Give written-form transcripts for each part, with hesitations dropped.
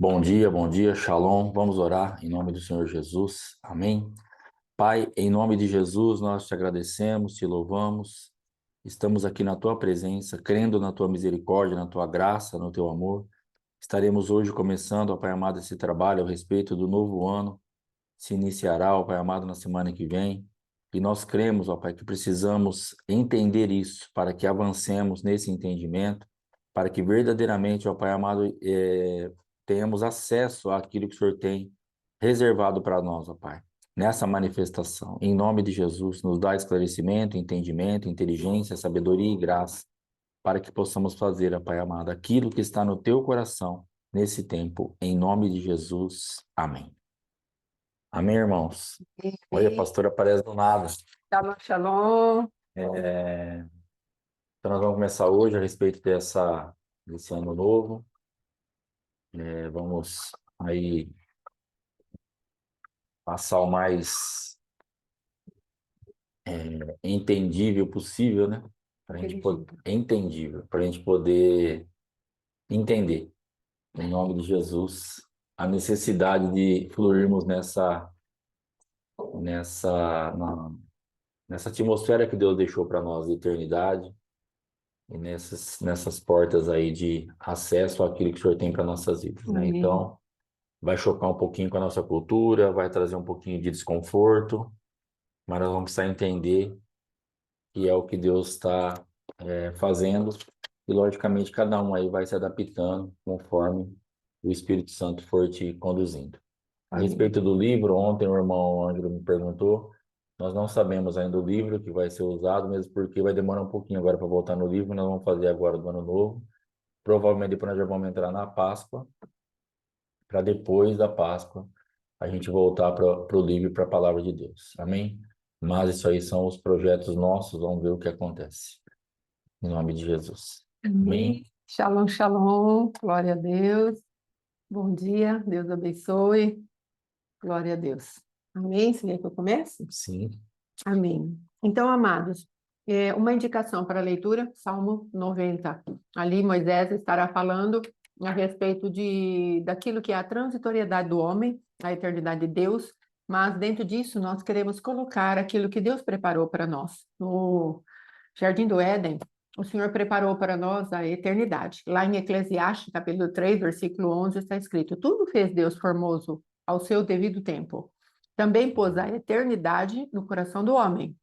Bom dia, Shalom. Vamos orar em nome do Senhor Jesus. Amém. Pai, em nome de Jesus, nós te agradecemos, te louvamos. Estamos aqui na tua presença, crendo na tua misericórdia, na tua graça, no teu amor. Estaremos hoje começando, ó Pai amado, esse trabalho a respeito do novo ano. Se iniciará, ó Pai amado, na semana que vem. E nós cremos, ó Pai, que precisamos entender isso para que avancemos nesse entendimento, para que verdadeiramente, ó Pai amado, tenhamos acesso àquilo que o Senhor tem reservado para nós, ó Pai, nessa manifestação. Em nome de Jesus, nos dá esclarecimento, entendimento, inteligência, sabedoria e graça, para que possamos fazer, ó Pai amado, aquilo que está no teu coração nesse tempo. Em nome de Jesus. Amém. Amém, irmãos? Olha, a Amém. pastora aparece do nada. Shalom, shalom. É, Então, nós vamos começar hoje a respeito desse ano novo. Vamos aí passar o mais entendível possível, né? Para a gente poder, Inteligível. entendível, para a gente poder entender, em nome de Jesus, a necessidade de fluirmos nessa, na- nessa atmosfera que Deus deixou para nós de eternidade e nessas portas aí de acesso àquilo que o Senhor tem para nossas vidas, né? Amém. Então, vai chocar um pouquinho com a nossa cultura, vai trazer um pouquinho de desconforto, mas nós vamos precisar entender que é o que Deus está fazendo e, logicamente, cada um aí vai se adaptando conforme o Espírito Santo for te conduzindo. A Amém. respeito do livro, ontem o irmão Ângelo me perguntou, nós não sabemos ainda o livro que vai ser usado, mesmo porque vai demorar um pouquinho agora para voltar no livro, nós vamos fazer agora do Ano Novo. Provavelmente depois nós já vamos entrar na Páscoa, para depois da Páscoa a gente voltar para o livro e para a palavra de Deus. Amém? Mas isso aí são os projetos nossos, vamos ver o que acontece. Em nome de Jesus. Amém. Amém? Shalom, shalom. Glória a Deus. Bom dia. Deus abençoe. Glória a Deus. Amém. Você quer que eu comece? Sim. Amém. Então, amados, uma indicação para a leitura, Salmo 90. Ali Moisés estará falando a respeito daquilo que é a transitoriedade do homem, a eternidade de Deus, mas dentro disso nós queremos colocar aquilo que Deus preparou para nós. No Jardim do Éden, o Senhor preparou para nós a eternidade. Lá em Eclesiastes, capítulo 3, versículo 11, está escrito: tudo fez Deus formoso ao seu devido tempo. Também pôs a eternidade no coração do homem,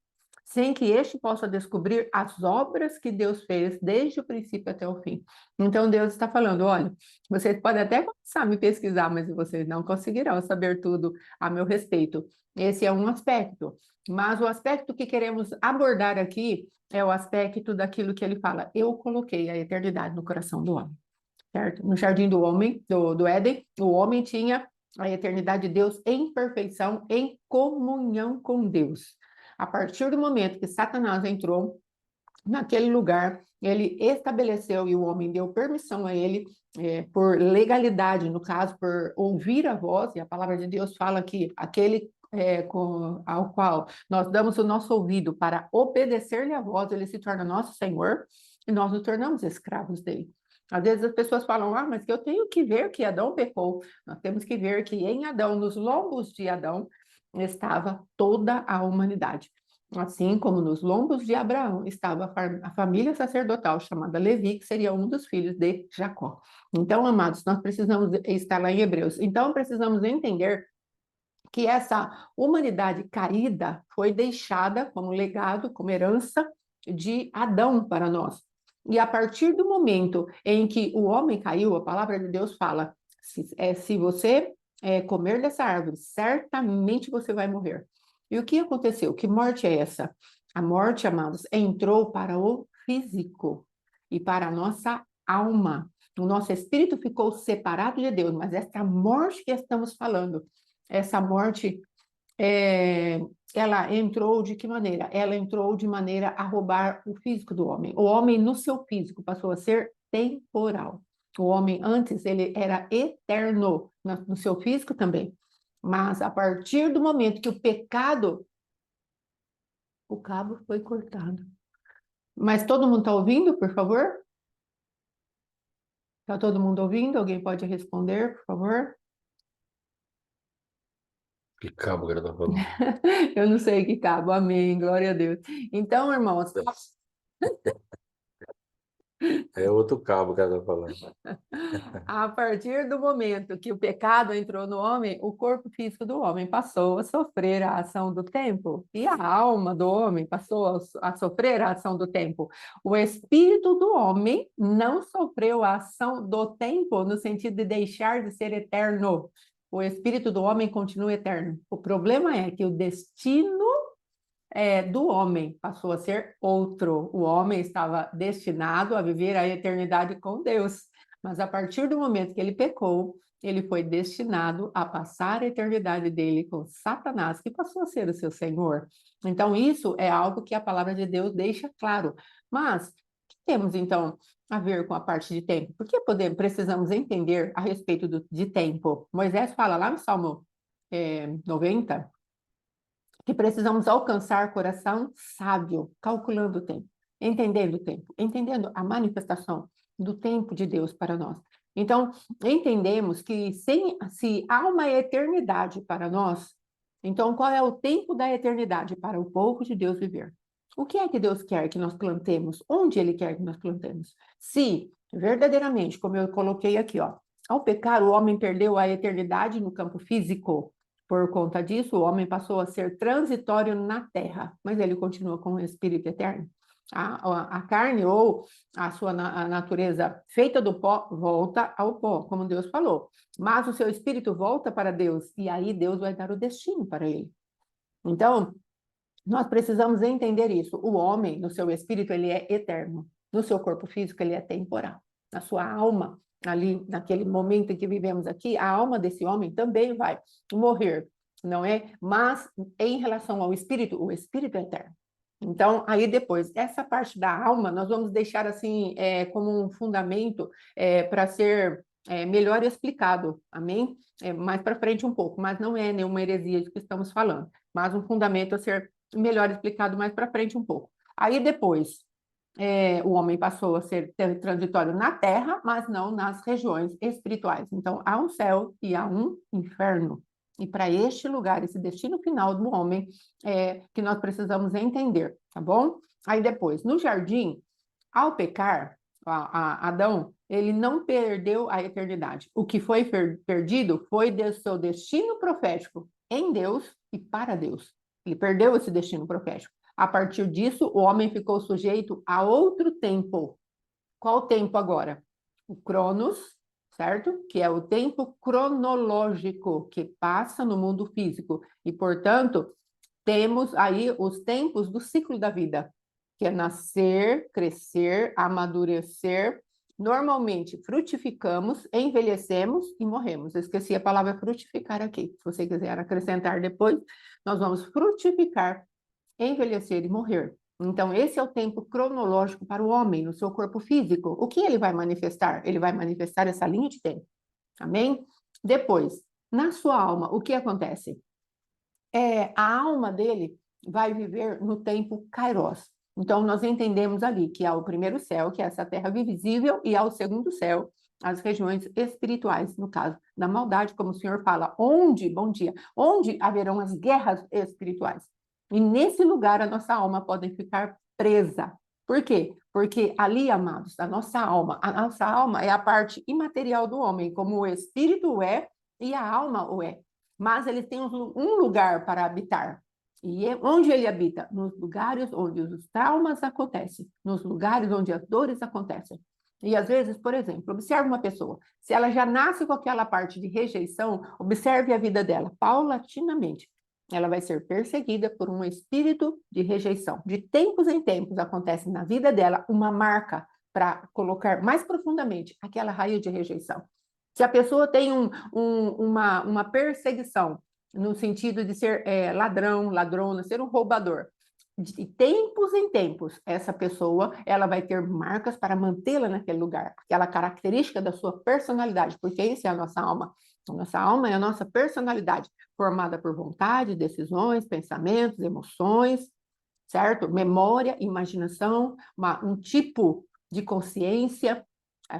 sem que este possa descobrir as obras que Deus fez desde o princípio até o fim. Então Deus está falando: olha, vocês podem até começar a me pesquisar, mas vocês não conseguirão saber tudo a meu respeito. Esse é um aspecto. Mas o aspecto que queremos abordar aqui é o aspecto daquilo que ele fala: eu coloquei a eternidade no coração do homem, certo? No jardim do homem, do Éden, o homem tinha a eternidade de Deus em perfeição, em comunhão com Deus. A partir do momento que Satanás entrou naquele lugar, ele estabeleceu e o homem deu permissão a ele, por legalidade, no caso, por ouvir a voz, e a palavra de Deus fala que aquele ao qual nós damos o nosso ouvido para obedecer-lhe a voz, ele se torna nosso Senhor e nós nos tornamos escravos dele. Às vezes as pessoas falam: ah, mas eu tenho que ver que Adão pecou. Nós temos que ver que em Adão, nos lombos de Adão, estava toda a humanidade. Assim como nos lombos de Abraão estava a família sacerdotal chamada Levi, que seria um dos filhos de Jacó. Então, amados, nós precisamos estar lá em Hebreus. Então, precisamos entender que essa humanidade caída foi deixada como legado, como herança de Adão para nós. E a partir do momento em que o homem caiu, a palavra de Deus fala: se você comer dessa árvore, certamente você vai morrer. E o que aconteceu? Que morte é essa? A morte, amados, entrou para o físico e para a nossa alma. O nosso espírito ficou separado de Deus, mas essa morte que estamos falando, essa morte, é, ela entrou de que maneira? Ela entrou de maneira a roubar o físico do homem. O homem, no seu físico, passou a ser temporal. O homem, antes, ele era eterno no seu físico também. Mas, a partir do momento que o pecado, o cabo foi cortado. Mas todo mundo está ouvindo, por favor? Está todo mundo ouvindo? Alguém pode responder, por favor? Que cabo que ela tá falando? Eu não sei que cabo, amém, glória a Deus. Então, irmãos, É outro cabo que ela tá falando. a partir do momento que o pecado entrou no homem, o corpo físico do homem passou a sofrer a ação do tempo, e a alma do homem passou a sofrer a ação do tempo. O espírito do homem não sofreu a ação do tempo no sentido de deixar de ser eterno. O espírito do homem continua eterno. O problema é que o destino do homem passou a ser outro. O homem estava destinado a viver a eternidade com Deus, mas a partir do momento que ele pecou, ele foi destinado a passar a eternidade dele com Satanás, que passou a ser o seu senhor. Então, isso é algo que a palavra de Deus deixa claro. Mas, o que temos então a ver com a parte de tempo? Por que precisamos entender a respeito de tempo? Moisés fala lá no Salmo 90 que precisamos alcançar coração sábio, calculando o tempo, entendendo a manifestação do tempo de Deus para nós. Então, entendemos que se há uma eternidade para nós, então qual é o tempo da eternidade para o povo de Deus viver? O que é que Deus quer que nós plantemos? Onde Ele quer que nós plantemos? Se verdadeiramente, como eu coloquei aqui, ó, ao pecar, o homem perdeu a eternidade no campo físico. Por conta disso, o homem passou a ser transitório na terra, mas ele continua com o espírito eterno. A carne ou a natureza feita do pó volta ao pó, como Deus falou. Mas o seu espírito volta para Deus, e aí Deus vai dar o destino para ele. Então, nós precisamos entender isso. O homem, no seu espírito, ele é eterno. No seu corpo físico, ele é temporal. Na sua alma, ali, naquele momento em que vivemos aqui, a alma desse homem também vai morrer, não é? Mas, em relação ao espírito, o espírito é eterno. Então, aí depois, essa parte da alma, nós vamos deixar assim, como um fundamento para ser melhor explicado, amém? Mais para frente um pouco, mas não é nenhuma heresia de que estamos falando, mas um fundamento a ser melhor explicado mais para frente um pouco. Aí depois, o homem passou a ser transitório na terra, mas não nas regiões espirituais. Então, há um céu e há um inferno. E para este lugar, esse destino final do homem, que nós precisamos entender, tá bom? Aí depois, no jardim, ao pecar, Adão, ele não perdeu a eternidade. O que foi perdido foi do seu destino profético em Deus e para Deus. Ele perdeu esse destino profético. A partir disso, o homem ficou sujeito a outro tempo. Qual tempo agora? O Cronos, certo? Que é o tempo cronológico que passa no mundo físico. E, portanto, temos aí os tempos do ciclo da vida, que é nascer, crescer, amadurecer. Normalmente, frutificamos, envelhecemos e morremos. Eu esqueci a palavra frutificar aqui. Se você quiser acrescentar depois, nós vamos frutificar, envelhecer e morrer. Então, esse é o tempo cronológico para o homem, no seu corpo físico. O que ele vai manifestar? Ele vai manifestar essa linha de tempo. Amém? Depois, na sua alma, o que acontece? A alma dele vai viver no tempo Kairos. Então, nós entendemos ali que há o primeiro céu, que é essa terra visível, e há o segundo céu, as regiões espirituais, no caso da maldade, como o Senhor fala, bom dia, onde haverão as guerras espirituais. E nesse lugar a nossa alma pode ficar presa. Por quê? Porque ali, amados, a nossa alma é a parte imaterial do homem, como o espírito é e a alma o é. Mas ele tem um lugar para habitar. E onde ele habita? Nos lugares onde os traumas acontecem, nos lugares onde as dores acontecem. E às vezes, por exemplo, observe uma pessoa, se ela já nasce com aquela parte de rejeição, observe a vida dela, paulatinamente. Ela vai ser perseguida por um espírito de rejeição. De tempos em tempos acontece na vida dela uma marca para colocar mais profundamente aquela raiz de rejeição. Se a pessoa tem uma perseguição no sentido de ser ladrão, ladrona, ser um roubador, de tempos em tempos, essa pessoa ela vai ter marcas para mantê-la naquele lugar, aquela característica da sua personalidade, porque isso é a nossa alma. A nossa alma é a nossa personalidade, formada por vontade, decisões, pensamentos, emoções, certo? Memória, imaginação, um tipo de consciência,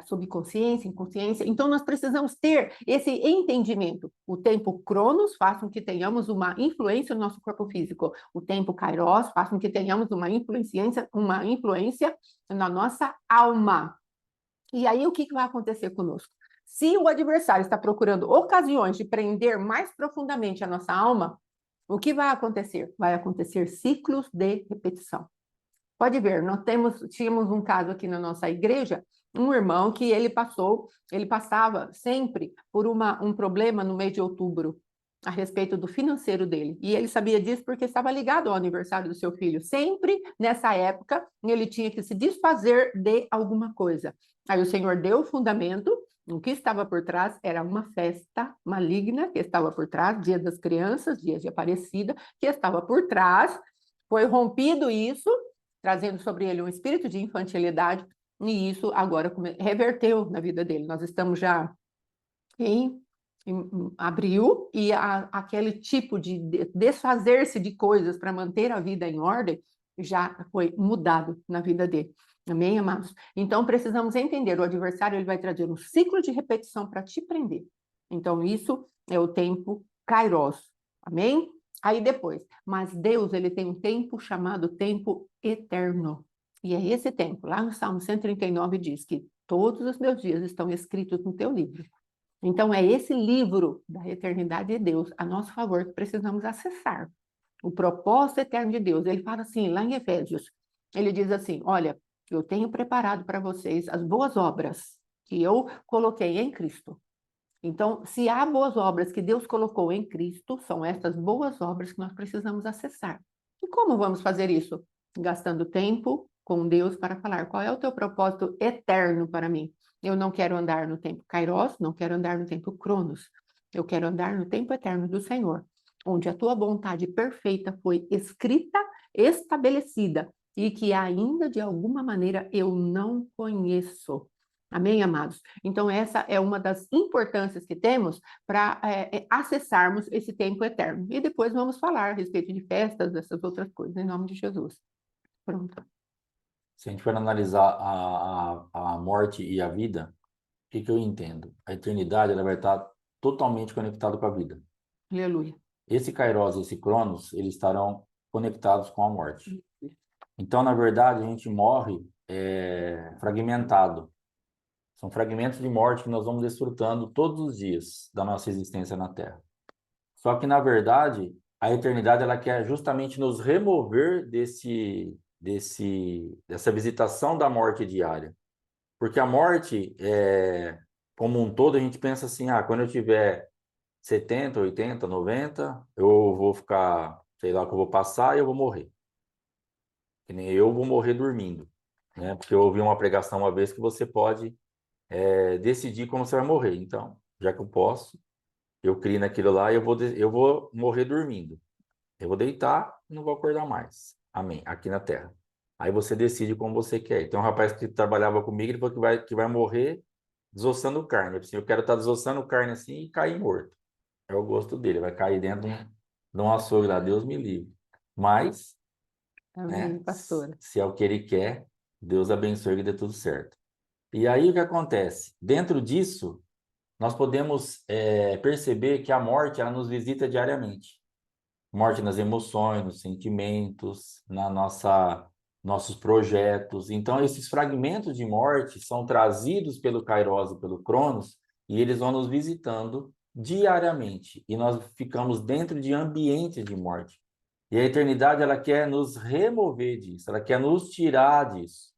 subconsciência, inconsciência. Então, nós precisamos ter esse entendimento. O tempo Cronos faz com que tenhamos uma influência no nosso corpo físico. O tempo Kairos faz com que tenhamos uma influência na nossa alma. E aí, o que vai acontecer conosco? Se o adversário está procurando ocasiões de prender mais profundamente a nossa alma, o que vai acontecer? Vai acontecer ciclos de repetição. Pode ver, nós tínhamos um caso aqui na nossa igreja, um irmão que ele passava sempre por um problema no mês de outubro, a respeito do financeiro dele. E ele sabia disso porque estava ligado ao aniversário do seu filho. Sempre nessa época, ele tinha que se desfazer de alguma coisa. Aí o Senhor deu o fundamento. O que estava por trás era uma festa maligna que estava por trás, Dia das Crianças, Dia de Aparecida, que estava por trás. Foi rompido isso, trazendo sobre ele um espírito de infantilidade, e isso agora reverteu na vida dele. Nós estamos já em abril, e aquele tipo de desfazer-se de coisas para manter a vida em ordem já foi mudado na vida dele. Amém, amados? Então, precisamos entender, o adversário ele vai trazer um ciclo de repetição para te prender. Então, isso é o tempo Kairos. Amém? Aí depois, mas Deus ele tem um tempo chamado tempo eterno. E é esse tempo, lá no Salmo 139 diz que todos os meus dias estão escritos no teu livro. Então, é esse livro da eternidade de Deus a nosso favor que precisamos acessar. O propósito eterno de Deus. Ele fala assim, lá em Efésios, ele diz assim, olha, eu tenho preparado para vocês as boas obras que eu coloquei em Cristo. Então, se há boas obras que Deus colocou em Cristo, são essas boas obras que nós precisamos acessar. E como vamos fazer isso? Gastando tempo com Deus para falar qual é o teu propósito eterno para mim. Eu não quero andar no tempo Kairos, não quero andar no tempo Cronos. Eu quero andar no tempo eterno do Senhor, onde a tua vontade perfeita foi escrita, estabelecida, e que ainda de alguma maneira eu não conheço. Amém, amados? Então, essa é uma das importâncias que temos para acessarmos esse tempo eterno. E depois vamos falar a respeito de festas, dessas outras coisas, em nome de Jesus. Pronto. Se a gente for analisar a morte e a vida, o que eu entendo? A eternidade ela vai estar totalmente conectada com a vida. Aleluia. Esse Kairos e esse Cronos, eles estarão conectados com a morte. Então, na verdade, a gente morre fragmentado. São fragmentos de morte que nós vamos desfrutando todos os dias da nossa existência na Terra. Só que, na verdade, a eternidade ela quer justamente nos remover dessa visitação da morte diária. Porque a morte, como um todo, a gente pensa assim, quando eu tiver 70, 80, 90, eu vou ficar, sei lá o que eu vou passar e eu vou morrer. Que nem eu vou morrer dormindo, né? Porque eu ouvi uma pregação uma vez que você pode decidir como você vai morrer. Então, já que eu posso, eu crio naquilo lá e eu vou morrer dormindo. Eu vou deitar e não vou acordar mais. Amém. Aqui na Terra. Aí você decide como você quer. Tem um rapaz que trabalhava comigo, ele falou que vai morrer desossando carne. Assim, eu quero estar desossando carne assim e cair morto. É o gosto dele. Vai cair dentro de um açougue lá. Deus me livre. Mas, Amém, né, pastora. se é o que ele quer, Deus abençoe e dê tudo certo. E aí o que acontece? Dentro disso, nós podemos perceber que a morte ela nos visita diariamente. Morte nas emoções, nos sentimentos, nossos projetos. Então, esses fragmentos de morte são trazidos pelo Kairos e pelo Cronos e eles vão nos visitando diariamente. E nós ficamos dentro de ambientes de morte. E a eternidade, ela quer nos remover disso, ela quer nos tirar disso.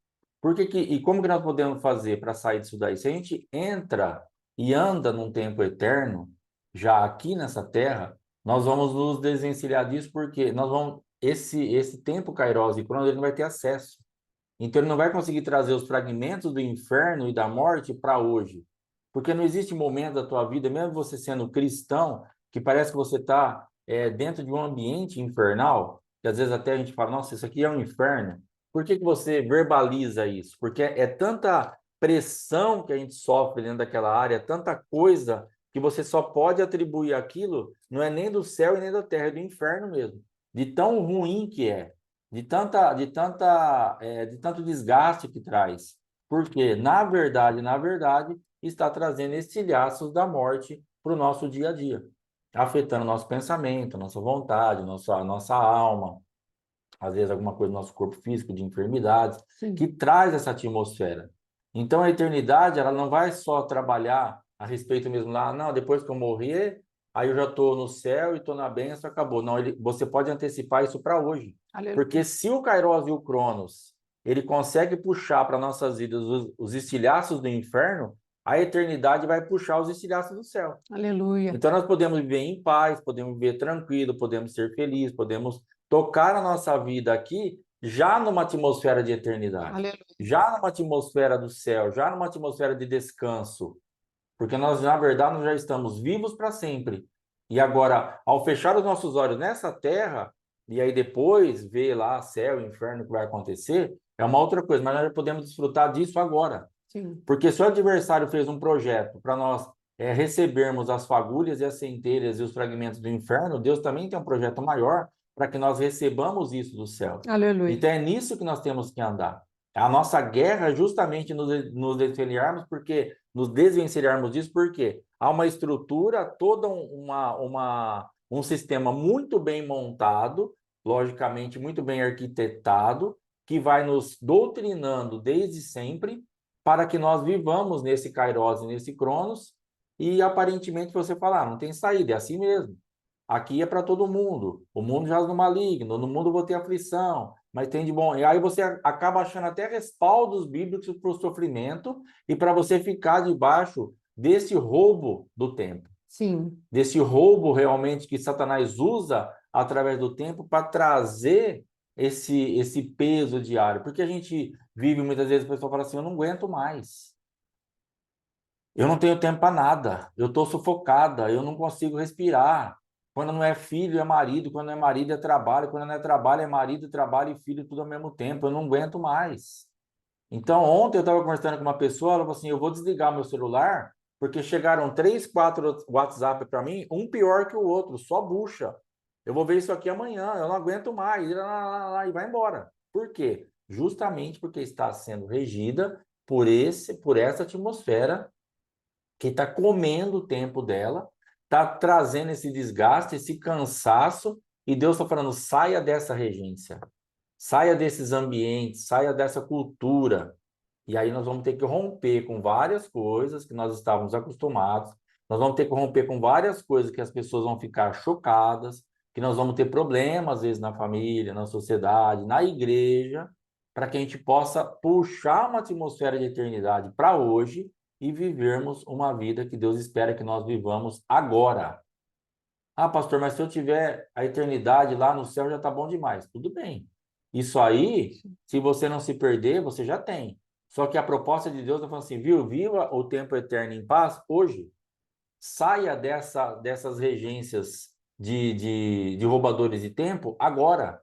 E como que nós podemos fazer para sair disso daí? Se a gente entra e anda num tempo eterno, já aqui nessa terra, nós vamos nos desvencilhar disso porque esse tempo Kairos e Cronos, ele não vai ter acesso. Então ele não vai conseguir trazer os fragmentos do inferno e da morte para hoje. Porque não existe momento da tua vida, mesmo você sendo cristão, que parece que você está dentro de um ambiente infernal, que às vezes até a gente fala, nossa, isso aqui é um inferno. Por que você verbaliza isso? Porque é tanta pressão que a gente sofre dentro daquela área, tanta coisa que você só pode atribuir aquilo, não é nem do céu e nem da terra, é do inferno mesmo. De tão ruim que é, de tanto desgaste que traz. Porque, na verdade, está trazendo estilhaços da morte para o nosso dia a dia, afetando nosso pensamento, nossa vontade, a nossa alma, às vezes alguma coisa no nosso corpo físico, de enfermidades, Sim. que traz essa atmosfera. Então, a eternidade, ela não vai só trabalhar a respeito mesmo lá, não, depois que eu morrer, aí eu já estou no céu e estou na bênção, acabou. Não, você pode antecipar isso para hoje. Aleluia. Porque se o Kairos e o Cronos, ele consegue puxar para nossas vidas os estilhaços do inferno, a eternidade vai puxar os estilhaços do céu. Aleluia. Então, nós podemos viver em paz, podemos viver tranquilo, podemos ser felizes, podemos tocar a nossa vida aqui já numa atmosfera de eternidade, Aleluia. já numa atmosfera do céu, já numa atmosfera de descanso, porque nós, na verdade, nós já estamos vivos para sempre. E agora, ao fechar os nossos olhos nessa terra, e aí depois ver lá céu, inferno, o que vai acontecer, é uma outra coisa, mas nós já podemos desfrutar disso agora. Sim. Porque se o adversário fez um projeto para nós recebermos as fagulhas e as centelhas e os fragmentos do inferno, Deus também tem um projeto maior para que nós recebamos isso do céu. Aleluia. Então é nisso que nós temos que andar. A nossa guerra é justamente nos desvencilharmos, porque nos desvencilharmos disso, porque há uma estrutura, toda um sistema muito bem montado, logicamente muito bem arquitetado, que vai nos doutrinando desde sempre para que nós vivamos nesse Kairos e nesse Cronos, e aparentemente você fala, não tem saída, é assim mesmo. Aqui é para todo mundo. O mundo jaz no maligno, no mundo vou ter aflição, mas tem de bom. E aí você acaba achando até respaldos bíblicos para o sofrimento e para você ficar debaixo desse roubo do tempo. Sim. Desse roubo realmente que Satanás usa através do tempo para trazer esse peso diário. Porque a gente vive muitas vezes, a pessoa fala assim, eu não aguento mais. Eu não tenho tempo para nada. Eu estou sufocada, eu não consigo respirar. Quando não é filho, é marido. Quando não é marido, é trabalho. Quando não é trabalho, é marido, trabalho e filho, tudo ao mesmo tempo. Eu não aguento mais. Então, ontem eu estava conversando com uma pessoa, ela falou assim, eu vou desligar meu celular, porque chegaram 3, 4 WhatsApp para mim, um pior que o outro, só bucha. Eu vou ver isso aqui amanhã, eu não aguento mais, e vai embora. Por quê? Justamente porque está sendo regida por essa atmosfera que está comendo o tempo dela, está trazendo esse desgaste, esse cansaço, e Deus está falando, saia dessa regência, saia desses ambientes, saia dessa cultura. E aí nós vamos ter que romper com várias coisas que nós estávamos acostumados, nós vamos ter que romper com várias coisas que as pessoas vão ficar chocadas, que nós vamos ter problemas, às vezes, na família, na sociedade, na igreja, para que a gente possa puxar uma atmosfera de eternidade para hoje e vivermos uma vida que Deus espera que nós vivamos agora. Ah, pastor, mas se eu tiver a eternidade lá no céu já está bom demais. Tudo bem. Isso aí, se você não se perder, você já tem. Só que a proposta de Deus é falar assim, viu? Viva o tempo eterno em paz hoje. Saia dessas regências de roubadores de tempo agora.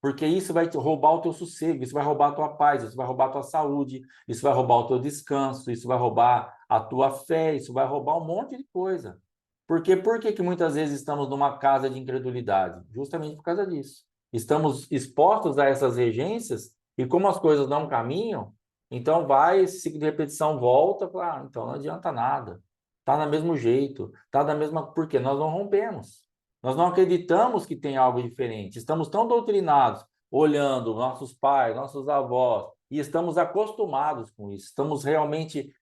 Porque isso vai te roubar o teu sossego, isso vai roubar a tua paz, isso vai roubar a tua saúde, isso vai roubar o teu descanso, isso vai roubar a tua fé, isso vai roubar um monte de coisa. Porque por que que muitas vezes estamos numa casa de incredulidade? Justamente por causa disso. Estamos expostos a essas regências e como as coisas não caminham, então vai, esse ciclo de repetição volta, fala, então não adianta nada. Tá do mesmo jeito, tá da mesma, porque nós não rompemos. Nós não acreditamos que tem algo diferente. Estamos tão doutrinados, olhando nossos pais, nossos avós, e estamos acostumados com isso. Estamos realmente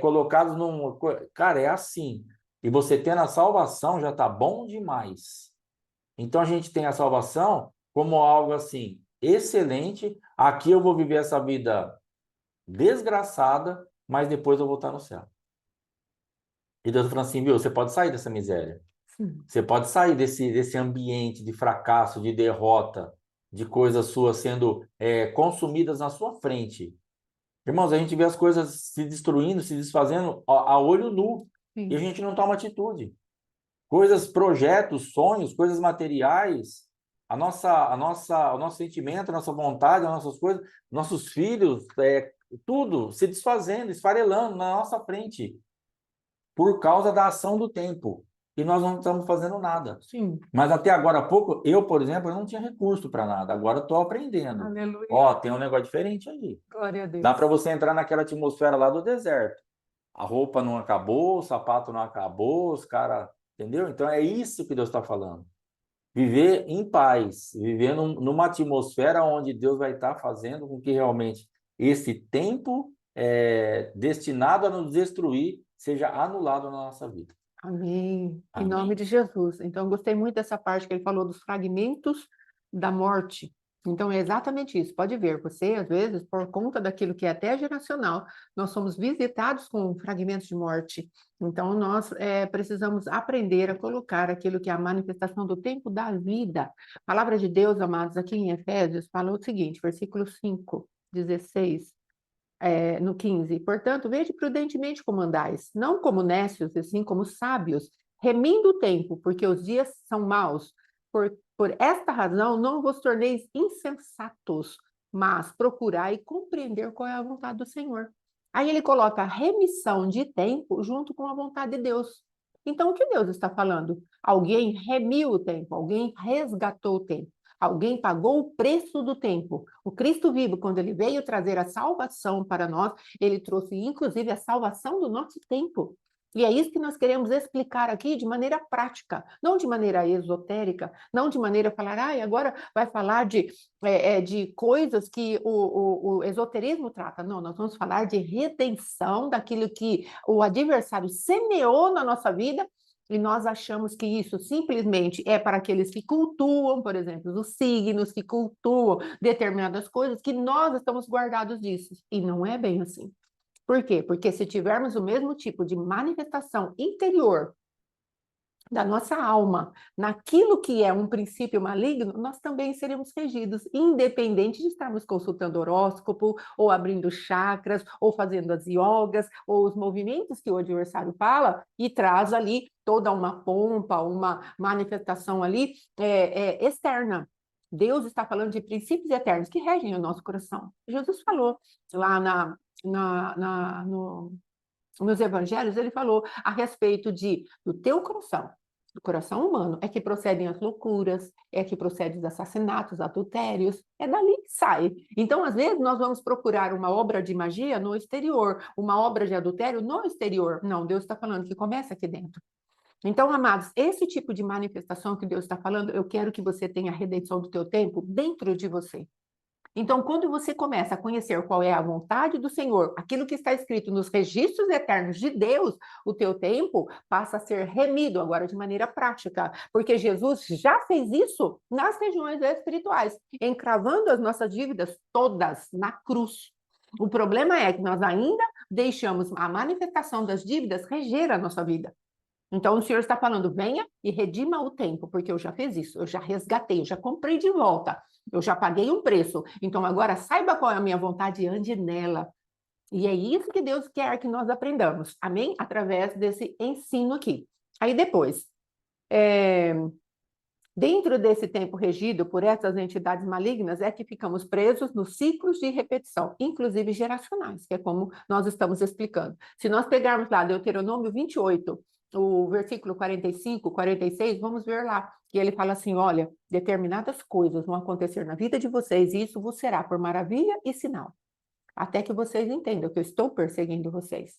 colocados num. Cara, é assim. E você tendo a salvação já está bom demais. Então a gente tem a salvação como algo assim, excelente. Aqui eu vou viver essa vida desgraçada, mas depois eu vou estar no céu. E Deus falou assim, viu, você pode sair dessa miséria. Sim. Você pode sair desse ambiente de fracasso, de derrota, de coisas suas sendo consumidas na sua frente. Irmãos, a gente vê as coisas se destruindo, se desfazendo a olho nu, e a Sim. gente não toma atitude. Coisas, projetos, sonhos, coisas materiais, o nosso sentimento, a nossa vontade, as nossas coisas, nossos filhos, tudo se desfazendo, esfarelando na nossa frente, por causa da ação do tempo. e nós não estamos fazendo nada. Sim. Mas até agora há pouco, eu, por exemplo, eu não tinha recurso para nada. Agora estou aprendendo. Aleluia. Ó, tem um negócio diferente aí. Glória a Dá Deus. para você entrar naquela atmosfera lá do deserto. A roupa não acabou, o sapato não acabou, os caras. Entendeu? Então é isso que Deus está falando. Viver em paz, viver numa atmosfera onde Deus vai estar fazendo com que realmente esse tempo destinado a nos destruir seja anulado na nossa vida. Amém. Em nome Amém. de Jesus. Então, eu gostei muito dessa parte que ele falou dos fragmentos da morte. Então, é exatamente isso. Pode ver, você, às vezes, por conta daquilo que é até geracional, nós somos visitados com fragmentos de morte. Então, nós precisamos aprender a colocar aquilo que é a manifestação do tempo da vida. A palavra de Deus, amados, aqui em Efésios, fala o seguinte, versículo 5, 16. No 15, portanto, vede prudentemente como andais, não como nécios, assim como sábios, remindo o tempo, porque os dias são maus. Por esta razão, não vos torneis insensatos, mas procurai compreender qual é a vontade do Senhor. Aí ele coloca a remissão de tempo junto com a vontade de Deus. Então, o que Deus está falando? Alguém remiu o tempo, alguém resgatou o tempo. Alguém pagou o preço do tempo. O Cristo vivo, quando ele veio trazer a salvação para nós, ele trouxe inclusive a salvação do nosso tempo. E é isso que nós queremos explicar aqui de maneira prática, não de maneira esotérica, não de maneira falar, agora vai falar de coisas que o esoterismo trata. Não, nós vamos falar de redenção daquilo que o adversário semeou na nossa vida e nós achamos que isso simplesmente é para aqueles que cultuam, por exemplo, os signos, que cultuam determinadas coisas, que nós estamos guardados disso. E não é bem assim. Por quê? Porque se tivermos o mesmo tipo de manifestação interior da nossa alma, naquilo que é um princípio maligno, nós também seremos regidos, independente de estarmos consultando horóscopo, ou abrindo chakras, ou fazendo as yogas, ou os movimentos que o adversário fala, e traz ali toda uma pompa, uma manifestação ali externa. Deus está falando de princípios eternos que regem o nosso coração. Jesus falou lá nos evangelhos, ele falou a respeito do teu coração, do coração humano, é que procedem as loucuras, é que procedem os assassinatos, adultérios, é dali que sai. Então, às vezes, nós vamos procurar uma obra de magia no exterior, uma obra de adultério no exterior. Não, Deus está falando que começa aqui dentro. Então, amados, esse tipo de manifestação que Deus está falando, eu quero que você tenha a redenção do teu tempo dentro de você. Então, quando você começa a conhecer qual é a vontade do Senhor, aquilo que está escrito nos registros eternos de Deus, o teu tempo passa a ser remido agora de maneira prática, porque Jesus já fez isso nas regiões espirituais, encravando as nossas dívidas todas na cruz. O problema é que nós ainda deixamos a manifestação das dívidas reger a nossa vida. Então, o Senhor está falando, venha e redima o tempo, porque eu já fiz isso, eu já resgatei, eu já comprei de volta, eu já paguei um preço. Então, agora saiba qual é a minha vontade e ande nela. E é isso que Deus quer que nós aprendamos, amém? Através desse ensino aqui. Aí depois, dentro desse tempo regido por essas entidades malignas, é que ficamos presos nos ciclos de repetição, inclusive geracionais, que é como nós estamos explicando. Se nós pegarmos lá Deuteronômio 28, o versículo 45, 46, vamos ver lá, que ele fala assim, olha, determinadas coisas vão acontecer na vida de vocês, e isso vos será por maravilha e sinal, até que vocês entendam que eu estou perseguindo vocês.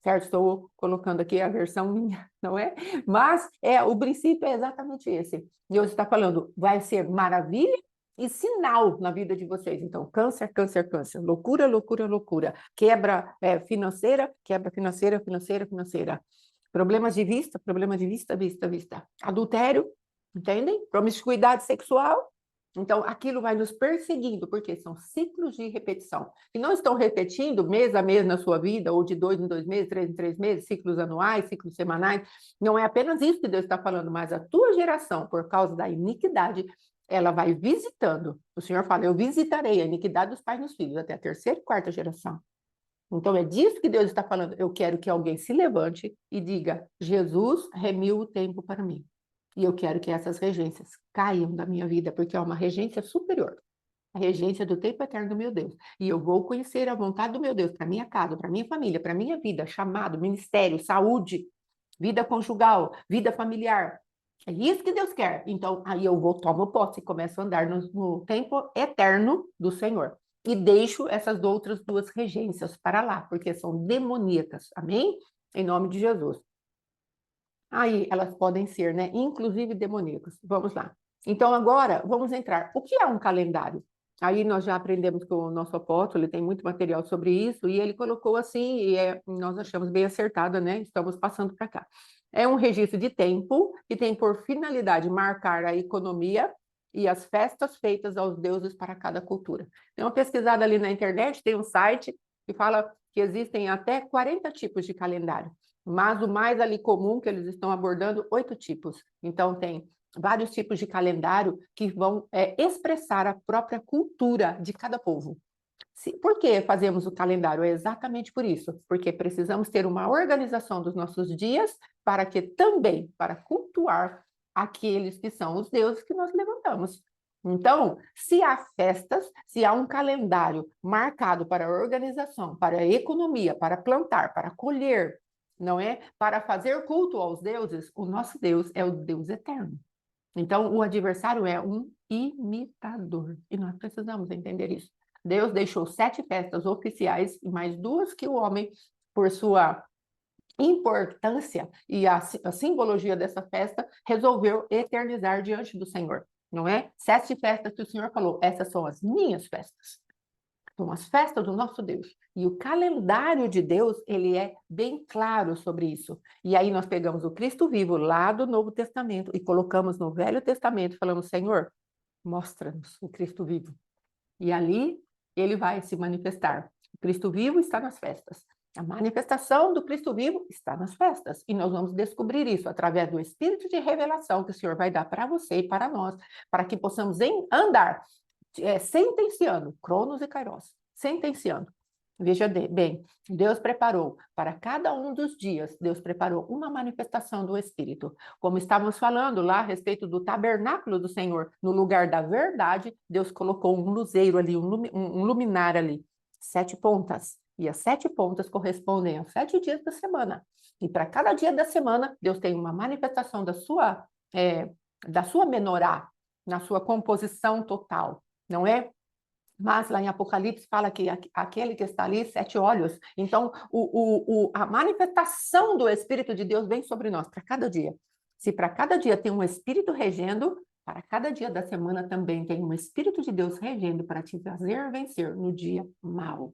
Certo? Estou colocando aqui a versão minha, não é? Mas o princípio é exatamente esse. Deus está falando, vai ser maravilha e sinal na vida de vocês. Então, câncer, câncer, câncer, loucura, loucura, loucura, quebra financeira, quebra financeira, financeira, financeira. Problemas de vista, problema de vista, vista, vista. Adultério, entendem? Promiscuidade sexual. Então, aquilo vai nos perseguindo, porque são ciclos de repetição. E não estão repetindo mês a mês na sua vida, ou de 2 em 2 meses, 3 em 3 meses, ciclos anuais, ciclos semanais. Não é apenas isso que Deus está falando, mas a tua geração, por causa da iniquidade, ela vai visitando. O Senhor fala, eu visitarei a iniquidade dos pais nos filhos, até a terceira e quarta geração. Então, é disso que Deus está falando. Eu quero que alguém se levante e diga, Jesus remiu o tempo para mim. E eu quero que essas regências caiam da minha vida, porque é uma regência superior. A regência do tempo eterno do meu Deus. E eu vou conhecer a vontade do meu Deus para minha casa, para minha família, para minha vida, chamado, ministério, saúde. vida conjugal, vida familiar. É isso que Deus quer. Então, aí eu vou, tomo posse e começo a andar no tempo eterno do Senhor. E deixo essas outras duas regências para lá, porque são demoníacas. Amém? Em nome de Jesus. Aí elas podem ser, né? Inclusive demoníacas. Vamos lá. Então, agora, vamos entrar. O que é um calendário? Aí nós já aprendemos com o nosso apóstolo, ele tem muito material sobre isso, e ele colocou assim, nós achamos bem acertada, né? Estamos passando para cá. É um registro de tempo que tem por finalidade marcar a economia e as festas feitas aos deuses para cada cultura. Tem uma pesquisada ali na internet, tem um site que fala que existem até 40 tipos de calendário, mas o mais ali comum que eles estão abordando, 8 tipos. Então, tem vários tipos de calendário que vão expressar a própria cultura de cada povo. Por que fazemos o calendário? É exatamente por isso, porque precisamos ter uma organização dos nossos dias para que também, para cultuar aqueles que são os deuses que nós levantamos. Então, se há festas, se há um calendário marcado para a organização, para a economia, para plantar, para colher, não é? Para fazer culto aos deuses, o nosso Deus é o Deus eterno. Então, o adversário é um imitador. E nós precisamos entender isso. Deus deixou 7 festas oficiais e mais 2 que o homem, por sua importância e a simbologia dessa festa, resolveu eternizar diante do Senhor. Não é? 7 festas que o Senhor falou, essas são as minhas festas. São as festas do nosso Deus. E o calendário de Deus, ele é bem claro sobre isso. E aí nós pegamos o Cristo vivo lá do Novo Testamento e colocamos no Velho Testamento, falando, Senhor, mostra-nos o Cristo vivo. E ali ele vai se manifestar. O Cristo vivo está nas festas. A manifestação do Cristo vivo está nas festas. E nós vamos descobrir isso através do Espírito de revelação que o Senhor vai dar para você e para nós, para que possamos andar sentenciando, Cronos e Kairos, sentenciando. Veja bem, Deus preparou para cada um dos dias, Deus preparou uma manifestação do Espírito. Como estávamos falando lá a respeito do tabernáculo do Senhor, no lugar da verdade, Deus colocou um luzeiro ali, um luminar ali, 7 pontas. E as 7 pontas correspondem aos 7 dias da semana. E para cada dia da semana, Deus tem uma manifestação da sua menorá, na sua composição total, não é? Mas lá em Apocalipse fala que aquele que está ali, 7 olhos. Então, a manifestação do Espírito de Deus vem sobre nós para cada dia. Se para cada dia tem um Espírito regendo, para cada dia da semana também tem um Espírito de Deus regendo para te fazer vencer no dia mau.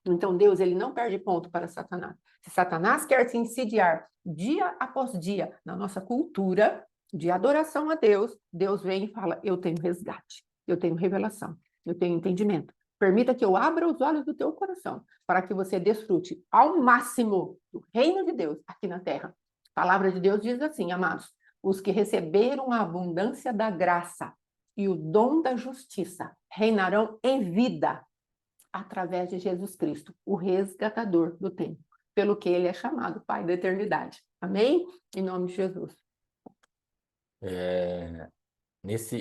Então, Deus, ele não perde ponto para Satanás. Se Satanás quer se insidiar dia após dia na nossa cultura de adoração a Deus, Deus vem e fala, eu tenho resgate, eu tenho revelação, eu tenho entendimento. Permita que eu abra os olhos do teu coração para que você desfrute ao máximo do reino de Deus aqui na terra. A palavra de Deus diz assim, amados, os que receberam a abundância da graça e o dom da justiça reinarão em vida através de Jesus Cristo, o resgatador do tempo, pelo que ele é chamado Pai da eternidade. Amém? Em nome de Jesus.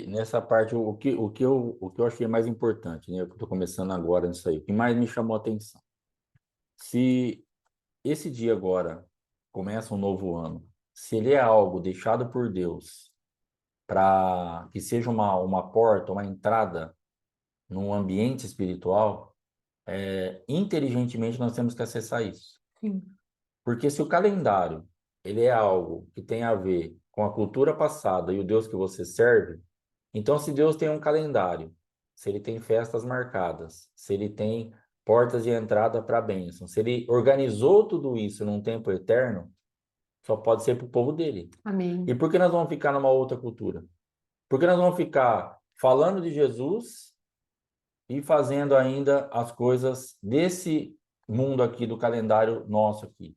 Nessa parte, o que eu achei mais importante, né? Eu estou começando agora nisso aí, o que mais me chamou a atenção. Se esse dia agora começa um novo ano, se ele é algo deixado por Deus para que seja uma porta, uma entrada num ambiente espiritual, inteligentemente nós temos que acessar isso. Sim. Porque se o calendário ele é algo que tem a ver com a cultura passada e o Deus que você serve, então se Deus tem um calendário, se ele tem festas marcadas, se ele tem portas de entrada para a bênção, se ele organizou tudo isso num tempo eterno, só pode ser para o povo dele. Amém. E por que nós vamos ficar numa outra cultura? Por que nós vamos ficar falando de Jesus e fazendo ainda as coisas desse mundo aqui, do calendário nosso aqui?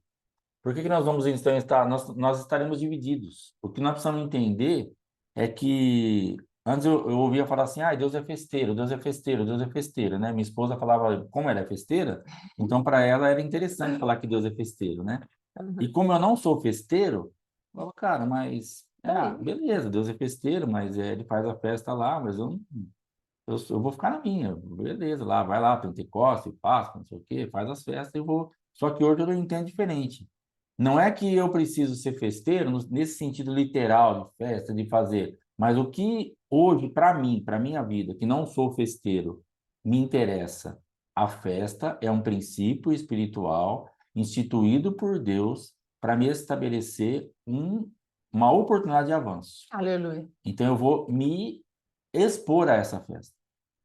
Por que nós vamos então estar, nós estaremos divididos? O que nós precisamos entender é que antes eu ouvia falar assim, Deus é festeiro, Deus é festeiro, Deus é festeiro, né? Minha esposa falava, como ela é festeira, então para ela era interessante falar que Deus é festeiro, né? E como eu não sou festeiro, eu falo, cara, mas beleza, Deus é festeiro, mas ele faz a festa lá, mas eu vou ficar na minha, beleza, lá, vai lá, Pentecostes, Páscoa, não sei o quê, faz as festas, eu vou. Só que hoje eu não entendo diferente. Não é que eu preciso ser festeiro nesse sentido literal de festa, de fazer, mas o que hoje, para mim, para minha vida, que não sou festeiro, me interessa. A festa é um princípio espiritual instituído por Deus para me estabelecer uma oportunidade de avanço. Aleluia. Então eu vou me expor a essa festa.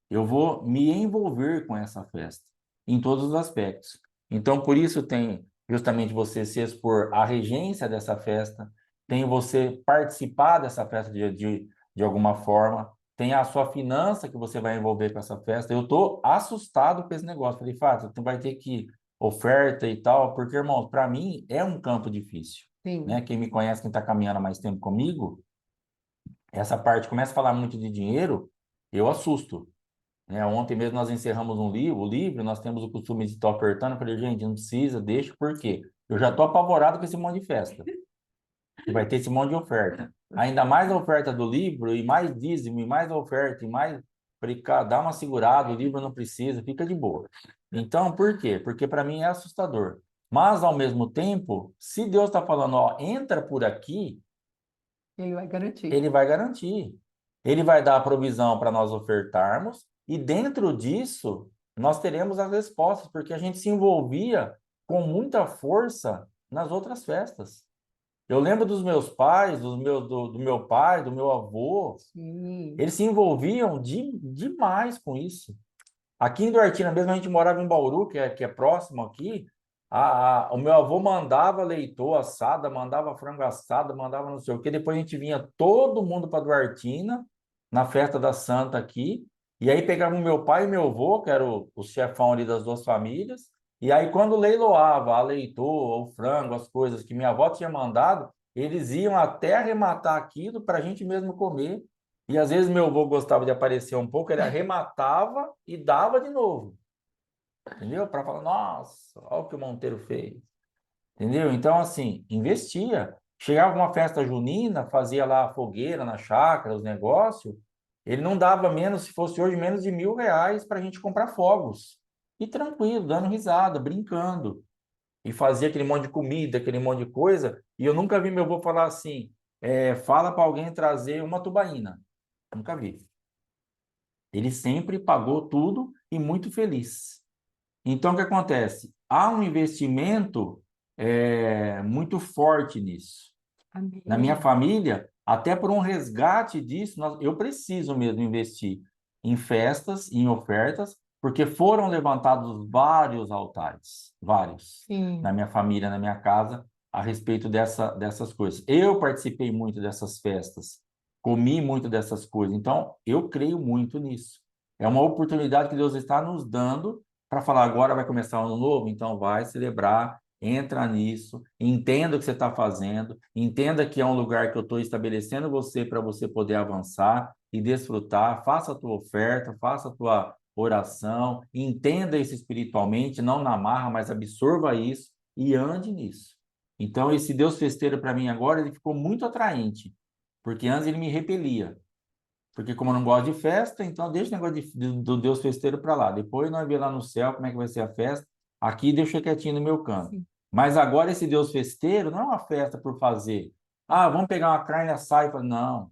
Eu vou me envolver com essa festa em todos os aspectos. Então, por isso tem justamente você se expor à regência dessa festa, tem você participar dessa festa de alguma forma, tem a sua finança que você vai envolver com essa festa. Eu estou assustado com esse negócio. Falei, Fábio, tu vai ter que oferta e tal, porque, irmão, para mim é um campo difícil, Sim. né? Quem me conhece, quem está caminhando há mais tempo comigo, essa parte começa a falar muito de dinheiro, eu assusto, né? Ontem mesmo nós encerramos o livro, nós temos o costume de estar ofertando. Eu falei, gente, não precisa, deixa, por quê? Eu já estou apavorado com esse monte de festa, que vai ter esse monte de oferta. Ainda mais a oferta do livro, e mais dízimo, e mais oferta, e mais. Falei, cara, dá uma segurada, o livro não precisa, fica de boa. Então, por quê? Porque para mim é assustador. Mas, ao mesmo tempo, se Deus está falando, ó, entra por aqui, Ele vai garantir. ele vai garantir. Ele vai dar a provisão para nós ofertarmos, e dentro disso, nós teremos as respostas, porque a gente se envolvia com muita força nas outras festas. Eu lembro dos meus pais, do meu pai, do meu avô, Sim. eles se envolviam demais com isso. Aqui em Duartina mesmo, a gente morava em Bauru, que é próximo aqui. O meu avô mandava leitoa assada, mandava frango assado, mandava não sei o quê. Depois a gente vinha todo mundo para Duartina, na festa da Santa aqui. E aí pegava o meu pai e meu avô, que era o chefão ali das duas famílias. E aí, quando leiloava a leitoa, o frango, as coisas que minha avó tinha mandado, eles iam até arrematar aquilo para a gente mesmo comer. E às vezes meu avô gostava de aparecer um pouco, ele arrematava e dava de novo, entendeu? Para falar, nossa, olha o que o Monteiro fez, entendeu? Então, assim, investia. Chegava uma festa junina, fazia lá a fogueira na chácara, os negócios, ele não dava menos, se fosse hoje, menos de R$ 1.000 para a gente comprar fogos. E tranquilo, dando risada, brincando. E fazia aquele monte de comida, aquele monte de coisa. E eu nunca vi meu avô falar assim, fala para alguém trazer uma tubaína. Nunca vi. Ele sempre pagou tudo e muito feliz. Então, o que acontece? Há um investimento muito forte nisso. Na minha Amém. família, até por um resgate disso, eu preciso mesmo investir em festas, em ofertas, porque foram levantados vários altares, vários, na Sim. minha família, na minha casa, a respeito dessas coisas. Eu participei muito dessas festas, comi muito dessas coisas, então eu creio muito nisso. É uma oportunidade que Deus está nos dando para falar, agora vai começar um ano novo, então vai celebrar, entra nisso, entenda o que você está fazendo, entenda que é um lugar que eu estou estabelecendo você para você poder avançar e desfrutar, faça a tua oferta, faça a tua oração, entenda isso espiritualmente, não na marra, mas absorva isso e ande nisso. Então, esse Deus festeiro para mim agora, ele ficou muito atraente, porque antes ele me repelia. Porque como eu não gosto de festa, então deixa o negócio do Deus festeiro para lá. Depois nós vemos lá no céu como é que vai ser a festa. Aqui deixa quietinho no meu canto. Sim. Mas agora esse Deus festeiro não é uma festa por fazer. Ah, vamos pegar uma carne assada e falar, não.